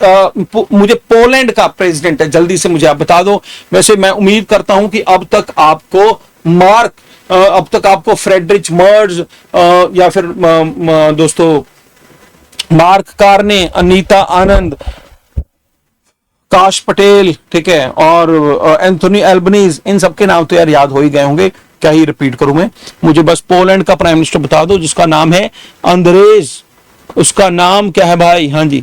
मुझे पोलैंड का प्रेसिडेंट है, जल्दी से मुझे आप बता दो। वैसे मैं उम्मीद करता हूं कि अब तक आपको फ्रेडरिच मर्ज या फिर दोस्तों मार्क कार्ने, अनीता आनंद, काश पटेल, ठीक है, और एंथोनी एल्बनीज, इन सबके नाम तो यार याद हो ही गए होंगे, क्या ही रिपीट करूं मैं। मुझे बस पोलैंड का प्राइम मिनिस्टर बता दो जिसका नाम है अंद्रेज, उसका नाम क्या है भाई? हाँ जी,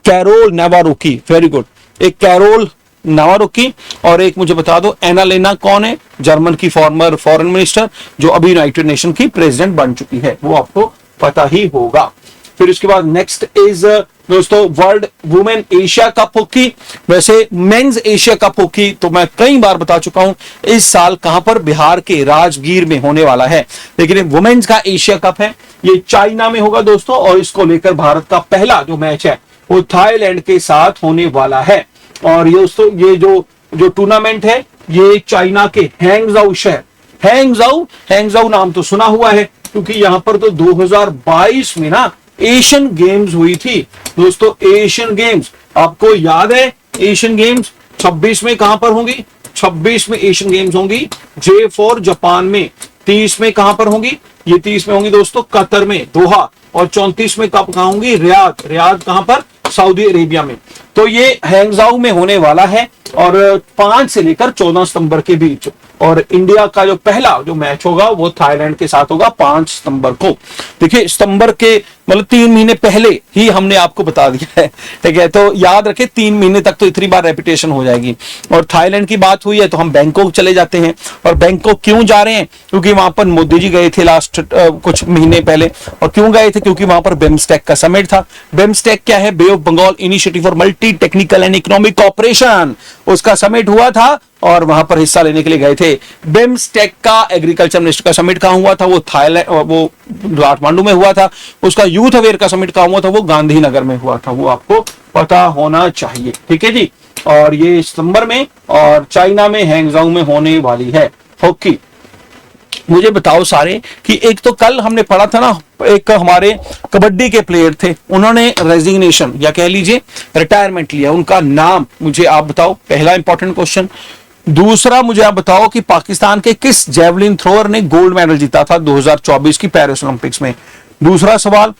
कैरोल नावारोकी, वेरी गुड। एक कैरोल नावारोकी और एक मुझे बता दो एनालेना कौन है, जर्मन की फॉर्मर फॉरेन मिनिस्टर जो अभी यूनाइटेड नेशन की प्रेसिडेंट बन चुकी है, वो आपको पता ही होगा। फिर इसके बाद नेक्स्ट इज दोस्तों world women Asia cup hockey. वैसे मेंस एशिया कप हॉकी तो मैं कई बार बता चुका हूं इस साल कहां पर, बिहार के राजगीर में होने वाला है, लेकिन वुमेन्स का एशिया कप है ये चाइना में होगा दोस्तों। और इसको लेकर भारत का पहला जो मैच है वो थाईलैंड के साथ होने वाला है। और ये दोस्तों ये जो टूर्नामेंट है ये चाइना के हैंगजाऊ शहर, हैंगजाऊ नाम तो सुना हुआ है क्योंकि यहां पर तो 2022 में ना एशियन गेम्स हुई थी दोस्तों। एशियन गेम्स आपको याद है, एशियन गेम्स 26 में कहां पर होंगी? 26 में एशियन गेम्स होंगी J4 जापान में। 30 में कहां पर होंगी? ये 30 में होंगी दोस्तों कतर में, दोहा। और 34 में कहां होंगी? रियाद कहां पर? सऊदी अरेबिया में। तो ये हैंगजाऊ में होने वाला है और 5 से लेकर 14 सितंबर के बीच। और इंडिया का जो पहला जो मैच होगा वो थाईलैंड के साथ होगा 5 सितंबर को। देखिए सितंबर के मतलब 3 महीने पहले ही हमने आपको बता दिया है, ठीक है, तो याद रखें 3 महीने तक तो इतनी बार रेपिटेशन हो जाएगी। और थाईलैंड की बात हुई है तो हम बैंकॉक चले जाते हैं। और बैंकॉक क्यों जा रहे हैं? क्योंकि वहां पर मोदी जी गए थे लास्ट कुछ महीने पहले। और क्यों गए थे? क्योंकि वहां पर बिम्स्टेक का समिट था। बिम्स्टेक क्या है? Bay of Bengal initiative for multi technical and economic cooperation, उसका समिट हुआ था और वहां पर हिस्सा लेने के लिए गए थे। बिम्स्टेक का एग्रीकल्चर मिनिस्टर का समिट कहां हुआ था? वो थाईलैंड, वो काठमांडू में हुआ था। उसका यूथ अवेयर का समिट कहां हुआ था? वो गांधीनगर में हुआ था। वो आपको पता होना चाहिए, ठीक है जी। और ये सितंबर में और चाइना में हैंगजाऊ में होने वाली है हॉकी। मुझे बताओ सारे कि एक तो कल हमने पढ़ा था ना, एक हमारे कबड्डी के प्लेयर थे, उन्होंने रेजिग्नेशन या कह लीजिए रिटायरमेंट लिया, उनका नाम मुझे आप बताओ, पहला इंपॉर्टेंट क्वेश्चन। दूसरा मुझे आप बताओ कि पाकिस्तान के किस जेवलिन थ्रोअर ने गोल्ड मेडल जीता था 2024 की पेरिस ओलंपिक्स में, दूसरा सवाल।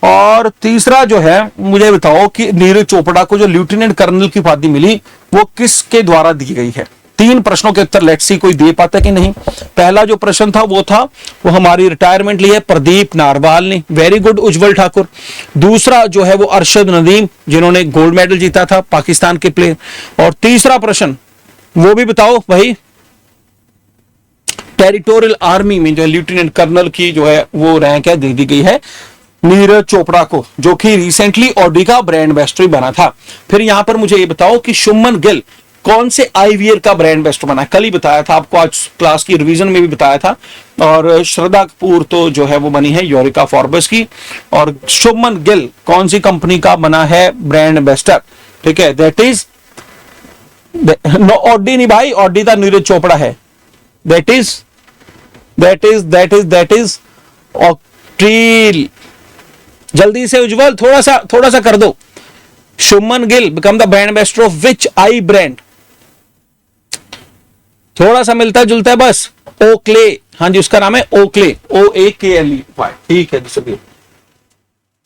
और तीसरा जो है मुझे बताओ कि नीरज चोपड़ा को जो लेफ्टिनेंट कर्नल की उपाधि मिली वो किसके द्वारा दी गई है? 3 प्रश्नों के उत्तर लेट्स सी कोई दे पाता कि नहीं। पहला जो प्रश्न था वो हमारी रिटायरमेंट ली है प्रदीप नारवाल ने, वेरी गुड उज्जवल ठाकुर। दूसरा जो है वो अरशद नदीम जिन्होंने गोल्ड मेडल जीता था, पाकिस्तान के प्लेयर। और तीसरा प्रश्न वो भी बताओ भाई, टेरिटोरियल आर्मी में जो लेफ्टिनेंट कर्नल की जो है वो रैंक है दे दी गई है नीरज चोपड़ा को, जो कि रिसेंटली ऑडी का ब्रांड एम्बेसडर बना था। फिर यहां पर मुझे ये बताओ कि शुभमन गिल कौन से आईवीआर का ब्रांड एम्बेसडर बना है? कल ही बताया था आपको, आज क्लास की रिवीजन में भी बताया था। और श्रद्धा कपूर तो जो है वो बनी है यूरेका फॉर्ब्स की, और शुभमन गिल कौन सी कंपनी का बना है ब्रांड एम्बेसडर? ठीक है, दैट इज नो ऑडी नहीं भाई, ऑडी का नीरज चोपड़ा है। दैट इज ऑक्ट्रील। जल्दी से उज्जवल थोड़ा सा कर दो। Shubman Gill become the brand ambassador of which eye brand? थोड़ा सा मिलता जुलता है बस। ओक्ले, हाँ जी उसका नाम है ओक्ले, OAKLE। ठीक है जी।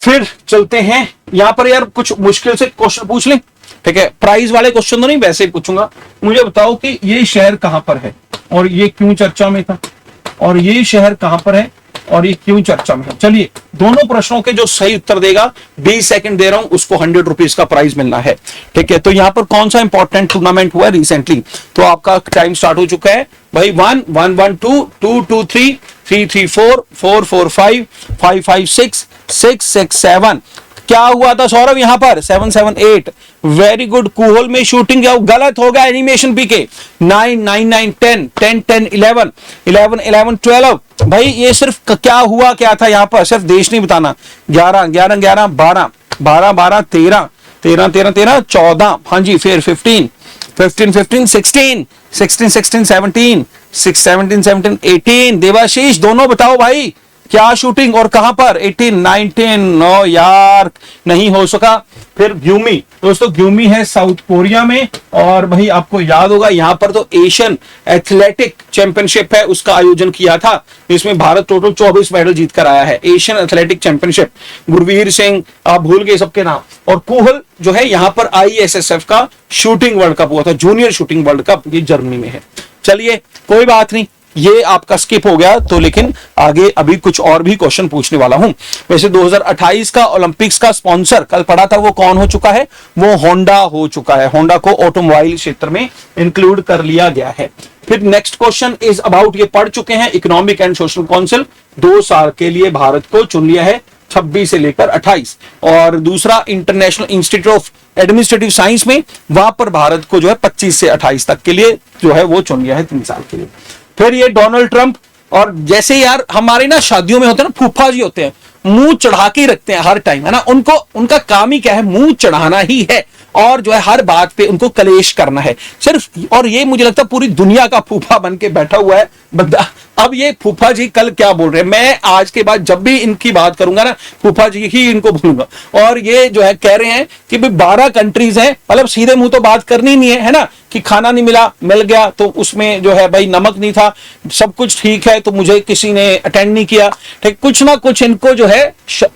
फिर चलते हैं यहां पर, यार कुछ मुश्किल से क्वेश्चन पूछ लें, ठीक है? प्राइज वाले क्वेश्चन तो नहीं, वैसे ही पूछूंगा। मुझे बताओ कि ये शहर कहां पर है और ये क्यों चर्चा में था, और ये शहर कहां पर है और ये क्यों चर्चा में है। चलिए, दोनों प्रश्नों के जो सही उत्तर देगा 20 सेकंड दे रहा हूं, उसको 100 रुपीज का प्राइज मिलना है, ठीक है? तो यहां पर कौन सा इंपॉर्टेंट टूर्नामेंट हुआ है रिसेंटली? तो आपका टाइम स्टार्ट हो चुका है भाई। 1 1 1 2 2 2 3 3 3 4 4 4 5 5 5 6 6 6 7। क्या हुआ था सौरभ यहां पर? 7 7 8। Very good. कुहल में शूटिंग गलत हो गया, एनिमेशन पीके। 9 9 9 10 10 10 11 11 11 12। भाई ये सिर्फ क्या हुआ क्या था यहाँ पर, सिर्फ देश नहीं बताना। 11 11 11 12 12 12 13 13 13 13 14। हाँ जी, फिर 15 15 15 16 16 16 17 6 17 17 18। देवाशीष दोनों बताओ भाई, क्या शूटिंग और कहां पर? 18 19। नो यार, नहीं हो सका। फिर ग्यूमी, दोस्तों ग्यूमी है साउथ कोरिया में, और भाई आपको याद होगा यहां पर तो एशियन एथलेटिक चैंपियनशिप है, उसका आयोजन किया था, इसमें भारत टोटल 24 मेडल जीत कर आया है। Asian athletic championship, Gurvir Singh, आप भूल गए सबके नाम। और कुहल जो है यहां पर ISSF का शूटिंग वर्ल्ड कप हुआ था, जूनियर शूटिंग वर्ल्ड कप, ये जर्मनी में है। चलिए कोई बात नहीं, ये आपका स्किप हो गया, तो लेकिन आगे अभी कुछ और भी क्वेश्चन पूछने वाला हूं। वैसे 2028 का ओलंपिक्स का स्पॉन्सर कल पढ़ा था, वो कौन हो चुका है? वो होंडा हो चुका है। होंडा को ऑटोमोबाइल क्षेत्र में इंक्लूड कर लिया गया है। फिर नेक्स्ट क्वेश्चन इज अबाउट, ये पढ़ चुके हैं, इकोनॉमिक एंड सोशल काउंसिल 2 साल के लिए भारत को चुन लिया है, 26 से लेकर 28। और दूसरा international institute of administrative science में, वहां पर भारत को जो है 25 से 28 तक के लिए जो है वो चुन लिया है 3 साल के लिए। फिर ये डोनाल्ड ट्रंप, और जैसे यार हमारे ना शादियों में होते हैं ना, फूफा जी होते हैं, मुंह चढ़ा के रखते हैं हर टाइम, है ना? उनको उनका काम ही क्या है? मुंह चढ़ाना ही है, और जो है हर बात पे उनको कलेश करना है सिर्फ। और ये मुझे लगता है पूरी दुनिया का फूफा बन के बैठा हुआ है बंदा। अब ये फूफा जी कल क्या बोल रहे हैं, मैं आज के बाद जब भी इनकी बात करूंगा ना, फूफा जी ही इनको बोलूंगा। और ये जो है कह रहे हैं कि भाई 12 कंट्रीज हैं, मतलब सीधे मुंह तो बात करनी नहीं है ना, कि खाना नहीं मिला, मिल गया तो उसमें जो है भाई नमक नहीं था, सब कुछ ठीक है तो मुझे किसी ने अटेंड नहीं किया, ठीक, कुछ ना कुछ इनको जो है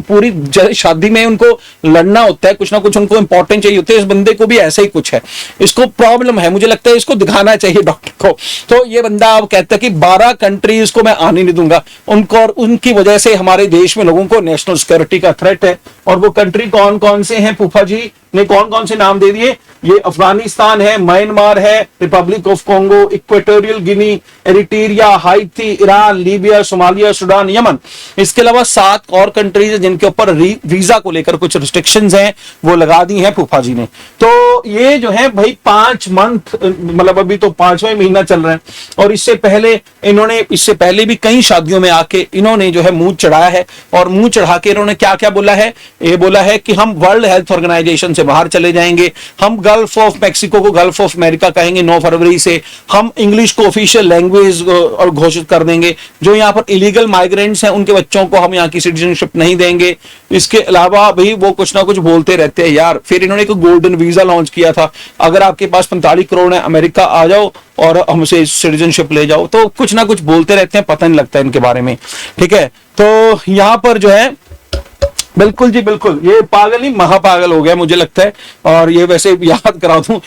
पूरी शादी में उनको लड़ना होता है, कुछ ना कुछ उनको इंपॉर्टेंट चाहिए होते है। इस बंदे को भी ऐसा ही कुछ है, इसको प्रॉब्लम है, मुझे लगता है इसको दिखाना चाहिए डॉक्टर को। तो ये बंदा अब कहता है कि 12 कंट्रीज को मैं आने नहीं दूंगा उनको, और उनकी वजह से हमारे देश में लोगों को नेशनल सिक्योरिटी का थ्रेट है। और वो कंट्री कौन कौन से हैं, फूफा जी ने कौन कौन से नाम दे दिए? ये अफगानिस्तान है, म्यांमार है, Republic of Congo, Equatorial Guinea, Eritrea, हाइती, Iran, Libya, Somalia, Sudan, Yemen. इसके अलावा 7 और कंट्रीज जिनके ऊपर वीजा को लेकर कुछ रिस्ट्रिक्शंस हैं, वो लगा दी हैं फूफा जी ने। तो ये जो है भाई 5 मंथ, मतलब अभी तो 5वां महीना चल रहा है, और इससे पहले भी कई शादियों में आके इन्होंने जो है मुंह चढ़ाया है। और मुंह चढ़ा के इन्होंने क्या क्या बोला है? ये बोला है कि हम वर्ल्ड हेल्थ ऑर्गेनाइजेशन से बाहर चले जाएंगे, हम गल्फ ऑफ मैक्सिको को गल्फ ऑफ अमेरिका कहेंगे 9 फरवरी से, हम इंग्लिश को ऑफिशियल लैंग्वेज और घोषित कर देंगे, जो यहाँ पर इलीगल माइग्रेंट्स हैं उनके बच्चों को हम यहाँ की सिटीजनशिप नहीं देंगे। इसके अलावा भाई वो कुछ ना कुछ बोलते रहते हैं यार। फिर इन्होंने एक गोल्डन वीजा लॉन्च किया था, अगर आपके पास 45 करोड़ है, अमेरिका आ जाओ और हमसे सिटीजनशिप ले जाओ। तो कुछ ना कुछ बोलते रहते हैं, पता नहीं लगता है इनके बारे में, ठीक है? तो यहाँ पर जो है बिल्कुल जी बिल्कुल, ये पागल ही महापागल हो गया मुझे लगता है। और ये वैसे याद करा दूं,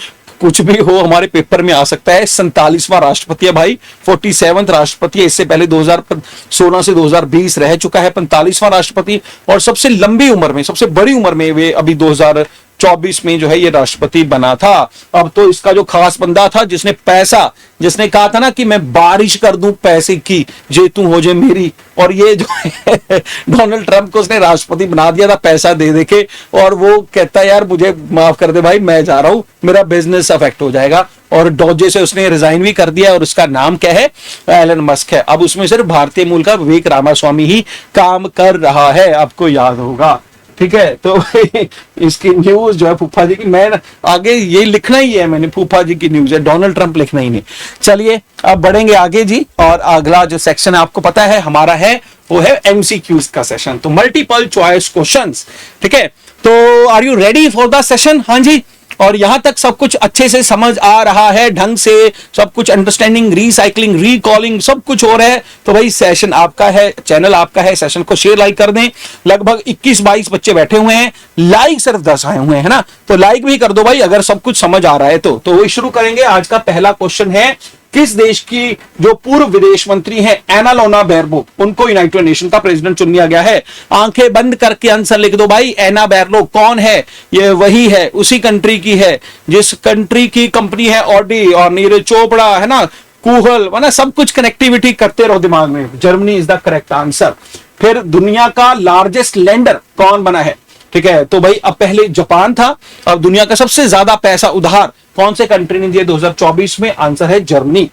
कुछ भी हो, हमारे पेपर में आ सकता है। 47वां राष्ट्रपति है भाई, 47th राष्ट्रपति है। इससे पहले 2016 से 2020 रह चुका है 45वां राष्ट्रपति, और सबसे लंबी उम्र में, सबसे बड़ी उम्र में वे अभी 2024 में जो है ये राष्ट्रपति बना था। अब तो इसका जो खास बंदा था जिसने कहा था ना कि मैं बारिश कर दूं पैसे की, जे तू हो जे मेरी, और ये जो है डोनाल्ड ट्रंप को उसने राष्ट्रपति बना दिया था पैसा दे दे के, और वो कहता है यार मुझे माफ कर दे भाई, मैं जा रहा हूं, मेरा बिजनेस अफेक्ट हो जाएगा। और डोजे से उसने रिजाइन भी कर दिया, और उसका नाम क्या है? एलन मस्क है। अब उसमें सिर्फ भारतीय मूल का विवेक रामास्वामी ही काम कर रहा है, आपको याद होगा, ठीक है। तो इसकी न्यूज जो है फूफा जी की, मैं आगे ये लिखना ही है, मैंने फूफा जी की न्यूज है, डोनाल्ड ट्रंप लिखना ही नहीं। चलिए अब बढ़ेंगे आगे जी, और अगला जो सेक्शन है आपको पता है हमारा है, वो है एमसीक्यूज का सेशन, तो मल्टीपल चॉइस क्वेश्चंस, ठीक है। तो are you ready for the session? हाँ जी। और यहां तक सब कुछ अच्छे से समझ आ रहा है, ढंग से सब कुछ, अंडरस्टैंडिंग, रिसाइकलिंग, रिकॉलिंग सब कुछ हो रहा है, तो भाई सेशन आपका है, चैनल आपका है, सेशन को शेयर लाइक कर दें। लगभग 21-22 बच्चे बैठे हुए हैं, लाइक सिर्फ 10 आए हुए हैं ना, तो लाइक भी कर दो भाई अगर सब कुछ समझ आ रहा है तो वही शुरू करेंगे। आज का पहला क्वेश्चन है, किस देश की जो पूर्व विदेश मंत्री हैं एनालोना बेरबो, उनको यूनाइटेड नेशन का प्रेसिडेंट चुन लिया गया है? आंखें बंद करके आंसर लिख दो भाई। एना बेरबो कौन है? ये वही है, उसी कंट्री की है जिस कंट्री की कंपनी है ऑडी, और नीरज चोपड़ा है ना, कूहल, है ना, सब कुछ कनेक्टिविटी करते रहो दिमाग में। Germany is the correct answer. फिर दुनिया का लार्जेस्ट लेंडर कौन बना है? ठीक है, तो भाई अब पहले जापान था, अब दुनिया का सबसे ज्यादा पैसा उधार कौन से कंट्री ने दिया 2024 में? आंसर है जर्मनी।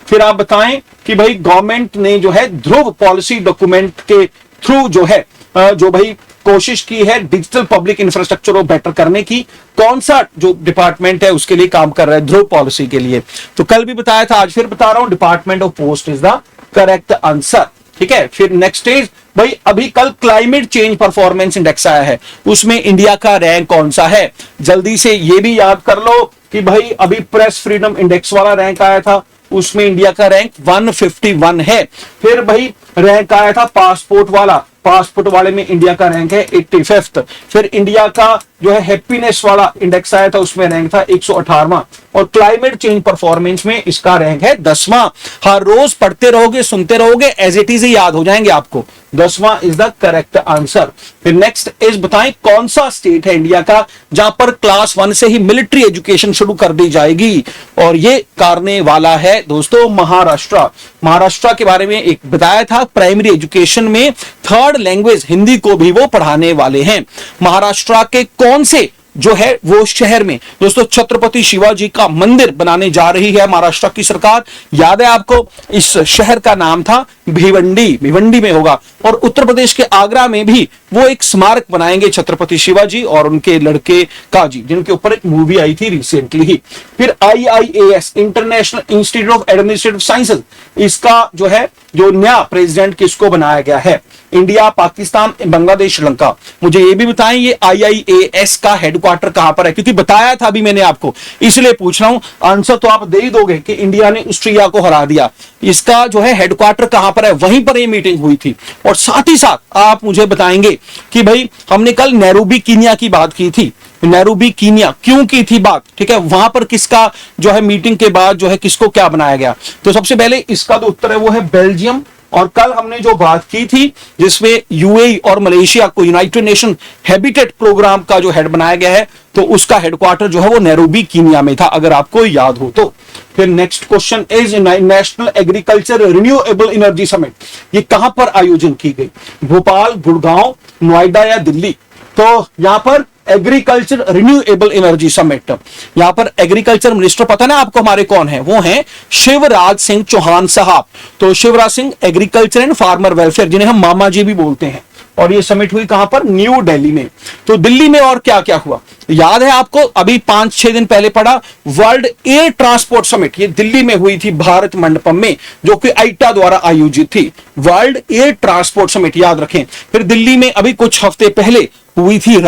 फिर आप बताएं कि भाई गवर्नमेंट ने जो है ध्रुव पॉलिसी डॉक्यूमेंट के थ्रू जो है जो भाई कोशिश की है डिजिटल पब्लिक इंफ्रास्ट्रक्चर को बेटर करने की, कौन सा जो डिपार्टमेंट है उसके लिए काम कर रहा है ध्रुव पॉलिसी के लिए? तो कल भी बताया था, आज फिर बता रहा हूं, department of post is the correct answer, ठीक है। फिर नेक्स्ट इज भाई अभी कल क्लाइमेट चेंज परफॉर्मेंस इंडेक्स आया है, उसमें इंडिया का रैंक कौन सा है? जल्दी से ये भी याद कर लो कि भाई अभी प्रेस फ्रीडम इंडेक्स वाला रैंक आया था, उसमें इंडिया का रैंक 151 है। फिर भाई रैंक आया था पासपोर्ट वाला, पासपोर्ट वाले में इंडिया का रैंक है 85th। फिर इंडिया का जो है हैप्पीनेस वाला इंडेक्स आया था, उसमें रैंक था 118वां, और क्लाइमेट चेंज परफॉर्मेंस में इसका रैंक है 10वां। हर रोज पढ़ते रहोगे, सुनते रहोगे, एज इट इज याद हो जाएंगे आपको। 10वां इज द करेक्ट आंसर। फिर नेक्स्ट इज बताएं कौन सा स्टेट है इंडिया का जहां पर क्लास 1 से ही मिलिट्री एजुकेशन शुरू कर दी जाएगी? और ये करने वाला है दोस्तों महाराष्ट्र। महाराष्ट्र के बारे में एक बताया था, प्राइमरी एजुकेशन में थर्ड लैंग्वेज हिंदी को भी वो पढ़ाने वाले हैं। महाराष्ट्र के कौन से जो है वो शहर में दोस्तों छत्रपति शिवाजी का मंदिर बनाने जा रही है महाराष्ट्र की सरकार? याद है आपको, इस शहर का नाम था भिवंडी, भिवंडी में होगा। और उत्तर प्रदेश के आगरा में भी वो एक स्मारक बनाएंगे छत्रपति शिवाजी और उनके लड़के का जी, जिनके ऊपर एक मूवी आई थी रिसेंटली ही। फिर IIAS international institute of administrative sciences, इसका जो है जो नया प्रेसिडेंट किसको बनाया गया है? इंडिया, पाकिस्तान, बांग्लादेश, श्रीलंका। मुझे ये भी बताएं ये IIAS का हेडक्वार्टर कहां पर है, क्योंकि बताया था अभी मैंने आपको, इसलिए पूछ रहा हूं। आंसर तो आप दे ही दोगे कि इंडिया ने ऑस्ट्रिया को हरा दिया। इसका जो है हेडक्वार्टर कहां पर है, वहीं पर ये मीटिंग हुई थी। और साथ ही साथ आप मुझे बताएंगे कि भाई हमने कल नैरोबी कीनिया की बात की थी, नैरोबी कीनिया क्यों की थी बात, ठीक है, वहां पर किसका जो है मीटिंग के बाद जो है किसको क्या बनाया गया? तो सबसे पहले इसका जो उत्तर है वो है बेल्जियम। और कल हमने जो बात की थी जिसमें UAE और मलेशिया को यूनाइटेड नेशन हैबिटेट प्रोग्राम का जो हेड बनाया गया है, तो उसका हेडक्वार्टर जो है वो नैरोबी कीनिया में था, अगर आपको याद हो तो। फिर next question is national agriculture renewable energy summit, ये कहां पर आयोजन की गई? भोपाल, गुड़गांव, नोएडा या दिल्ली? तो यहां पर एग्रीकल्चर रिन्यूएबल एनर्जी समिट, यहां पर एग्रीकल्चर मिनिस्टर पता ना आपको हमारे कौन है? वो हैं शिवराज सिंह चौहान साहब। तो Shivraj Singh agriculture and farmer welfare, जिन्हें हम मामा जी भी बोलते हैं। और ये समिट हुई कहां पर? न्यू दिल्ली में। तो दिल्ली में और क्या क्या हुआ याद है आपको? अभी 5-6 दिन पहले पढ़ा, वर्ल्ड एयर ट्रांसपोर्ट समिट, ये दिल्ली में हुई थी भारत मंडपम में, जो कि आइटा द्वारा आयोजित थी। वर्ल्ड एयर ट्रांसपोर्ट समिट याद रखें। फिर दिल्ली में अभी कुछ हफ्ते पहले हुई थी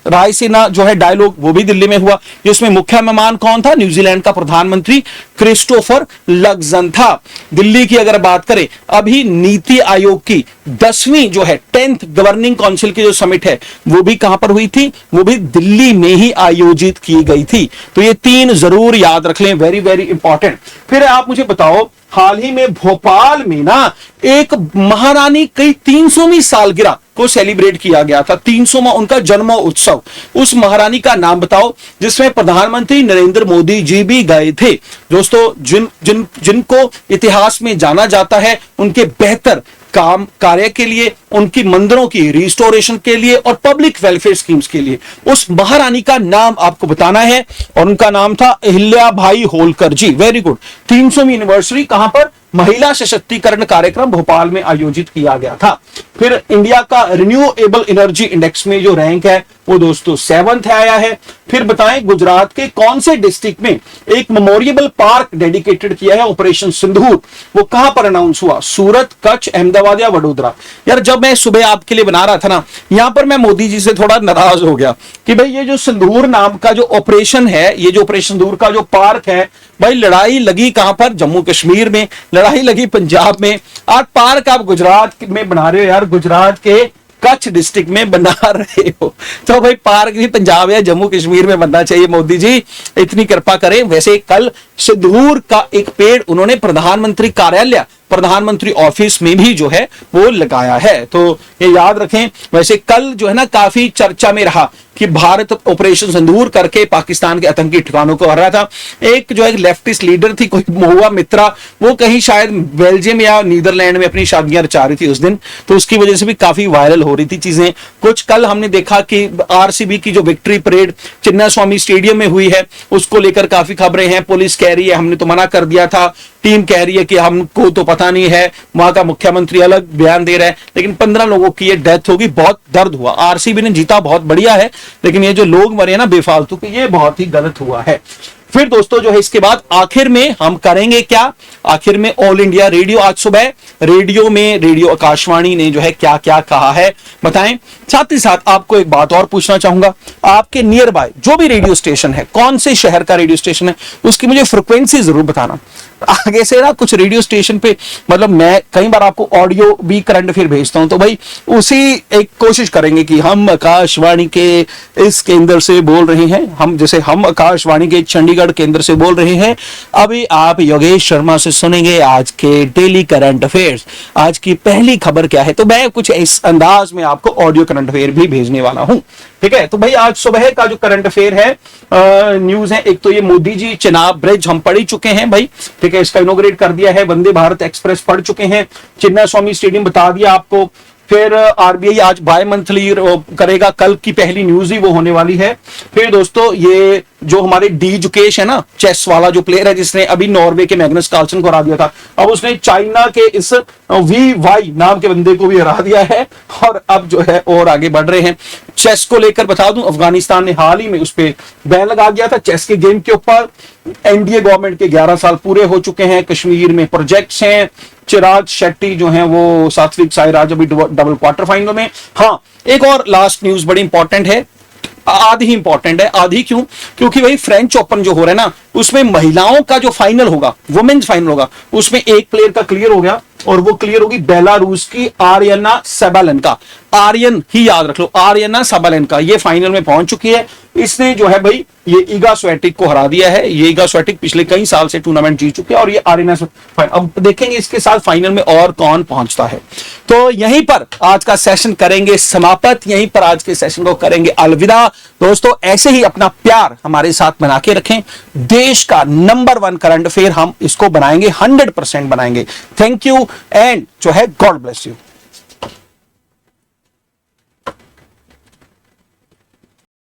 रायसीना जो है डायलॉग, वो भी दिल्ली में हुआ, जिसमें मुख्य मेहमान कौन था? न्यूजीलैंड का प्रधानमंत्री क्रिस्टोफर लक्सन था। दिल्ली की अगर बात करें, अभी नीति आयोग की 10वीं जो है 10th गवर्निंग काउंसिल की जो समिट है वो भी कहां पर हुई थी? वो भी दिल्ली में ही आयोजित की गई थी। तो ये 3 जरूर याद रख लें, वेरी वेरी इंपॉर्टेंट। फिर आप मुझे बताओ, हाल ही में भोपाल में ना एक महारानी की 300वीं सालगिरह को सेलिब्रेट किया गया था, 300वां उनका जन्म उत्सव। उस महारानी का नाम बताओ जिसमें प्रधानमंत्री नरेंद्र मोदी जी भी गए थे। दोस्तों, जिनको इतिहास में जाना जाता है उनके बेहतर काम कार्य के लिए, उनकी मंदिरों की रिस्टोरेशन के लिए और पब्लिक वेलफेयर स्कीम्स के लिए, उस महारानी का नाम आपको बताना है और उनका नाम था अहिल्याबाई होलकर जी। Very good. 300वीं एनिवर्सरी कहां पर? महिला सशक्तिकरण कार्यक्रम भोपाल में आयोजित किया गया था। फिर इंडिया का रिन्यूएबल एनर्जी इंडेक्स में जो रैंक है वो दोस्तों 7th आया है। फिर बताएं, गुजरात के कौन से डिस्ट्रिक्ट में एक मेमोरियल पार्क डेडिकेटेड किया है ऑपरेशन सिंदूर? वो कहां पर अनाउंस हुआ? सूरत, कच्छ, अहमदाबाद या वडोदरा? यार, जब मैं सुबह आपके लिए बना रहा था ना, यहां पर मैं मोदी जी से थोड़ा नाराज हो गया कि भाई ये जो सिंदूर नाम का जो ऑपरेशन है, ये जो ऑपरेशन सिंदूर का जो पार्क है, भाई लड़ाई लगी कहां पर? जम्मू कश्मीर में, लड़ाई लगी पंजाब में, आज पार्क आप गुजरात में बना रहे हो। यार, गुजरात के कच्छ डिस्ट्रिक्ट में बना रहे हो, तो भाई पार्क भी पंजाब या जम्मू कश्मीर में बनना चाहिए। मोदी जी इतनी कृपा करें। वैसे कल सिंदूर का एक पेड़ उन्होंने प्रधानमंत्री कार्यालय, प्रधानमंत्री ऑफिस में भी जो है वो लगाया है, तो ये याद रखें। वैसे कल जो है ना काफी चर्चा में रहा कि भारत ऑपरेशन सिंदूर करके पाकिस्तान के आतंकी ठिकानों को हर रहा था। एक जो एक लेफ्टिस्ट लीडर थी, कोई महुआ मित्रा, वो कहीं शायद बेल्जियम या नीदरलैंड में अपनी शादियां रचा रही थी उस दिन, तो उसकी वजह से भी काफी वायरल हो रही थी चीजें कुछ। कल हमने देखा कि आरसीबी की जो विक्ट्री परेड चिन्ना स्वामी स्टेडियम में हुई है, उसको लेकर काफी खबरें हैं। पुलिस कह रही है हमने तो मना कर दिया था, टीम कह रही है कि हमको तो पता नहीं है, वहां का मुख्यमंत्री अलग बयान दे रहा है, लेकिन 15 लोगों की ये डेथ होगी। बहुत दर्द हुआ। आरसीबी ने जीता, बहुत बढ़िया है, लेकिन ये जो लोग मरे ना बेफालतू के, ये बहुत ही गलत हुआ है। फिर दोस्तों जो है इसके बाद आखिर में हम करेंगे क्या? आखिर में ऑल इंडिया रेडियो, आज सुबह रेडियो आकाशवाणी ने जो है क्या क्या कहा है बताएं। साथ ही साथ आपको एक बात और पूछना चाहूंगा, आपके नियर बाय जो भी रेडियो स्टेशन है, कौन से शहर का रेडियो स्टेशन है, उसकी मुझे फ्रिक्वेंसी जरूर बताना। आगे से ना कुछ रेडियो स्टेशन पे, मतलब मैं कई बार आपको ऑडियो भी करंट अफेयर भेजता हूं, तो भाई उसी एक कोशिश करेंगे कि हम आकाशवाणी के इस केंद्र से बोल रहे हैं, हम आकाशवाणी के चंडीगढ़ केंद्र से बोल रहे हैं। अभी आप योगेश शर्मा से सुनेंगे आज के डेली करंट अफेयर्स, आज की पहली खबर क्या है। तो मैं कुछ इस अंदाज में आपको ऑडियो करंट अफेयर भी भेजने वाला हूं, ठीक है। तो भाई आज सुबह का जो करंट अफेयर है, न्यूज है, एक तो ये मोदी जी चिनाब ब्रिज हम पढ़ ही चुके हैं भाई, ठीक है, इसका इनॉग्रेट कर दिया है। वंदे भारत एक्सप्रेस पढ़ चुके हैं, चिन्ना स्वामी स्टेडियम बता दिया आपको। फिर आरबीआई आज बाय मंथली करेगा, कल की पहली न्यूज ही वो होने वाली है। फिर दोस्तों ये जो हमारे डी जुकेश है ना, चेस वाला जो प्लेयर है जिसने अभी नॉर्वे के मैग्नस कार्लसन को हरा दिया था, अब उसने चाइना के इस VY नाम के बंदे को भी हरा दिया है और अब जो है और आगे बढ़ रहे हैं। चेस को लेकर बता दूं, अफगानिस्तान ने हाल ही में उस पर बैन लगा दिया था चेस के गेम के ऊपर। एनडीए गवर्नमेंट के 11 साल पूरे हो चुके हैं, कश्मीर में प्रोजेक्ट्स हैं। चिराग शेट्टी जो है वो सात्विक साईराज अभी डबल क्वार्टर फाइनल में। हाँ, एक और लास्ट न्यूज बड़ी इंपॉर्टेंट है, आधी ही इंपॉर्टेंट है। आधी क्यों? क्योंकि भाई फ्रेंच ओपन जो हो रहा है ना, उसमें महिलाओं का जो फाइनल होगा, वुमेन्स फाइनल होगा, उसमें एक प्लेयर का क्लियर हो गया और वो क्लियर होगी बेलारूस की आर्यना सबालेंका। आर्यन ही याद रख लो, आर्यना सबालेंका ये फाइनल में पहुंच चुकी है। इसने जो है भाई ये ईगा स्वेटिक को हरा दिया है। ये ईगा स्वेटिक पिछले कई साल से टूर्नामेंट जीत चुके हैं और ये आर्यना, अब देखेंगे इसके साथ फाइनल में और कौन पहुंचता है। तो यहीं पर आज का सेशन करेंगे समाप्त, यहीं पर आज के सेशन को करेंगे अलविदा। दोस्तों ऐसे ही अपना प्यार हमारे साथ बना के रखें। देश का नंबर 1 करंट अफेयर हम इसको बनाएंगे, 100% बनाएंगे। थैंक यू एंड जो है गॉड ब्लेस यू।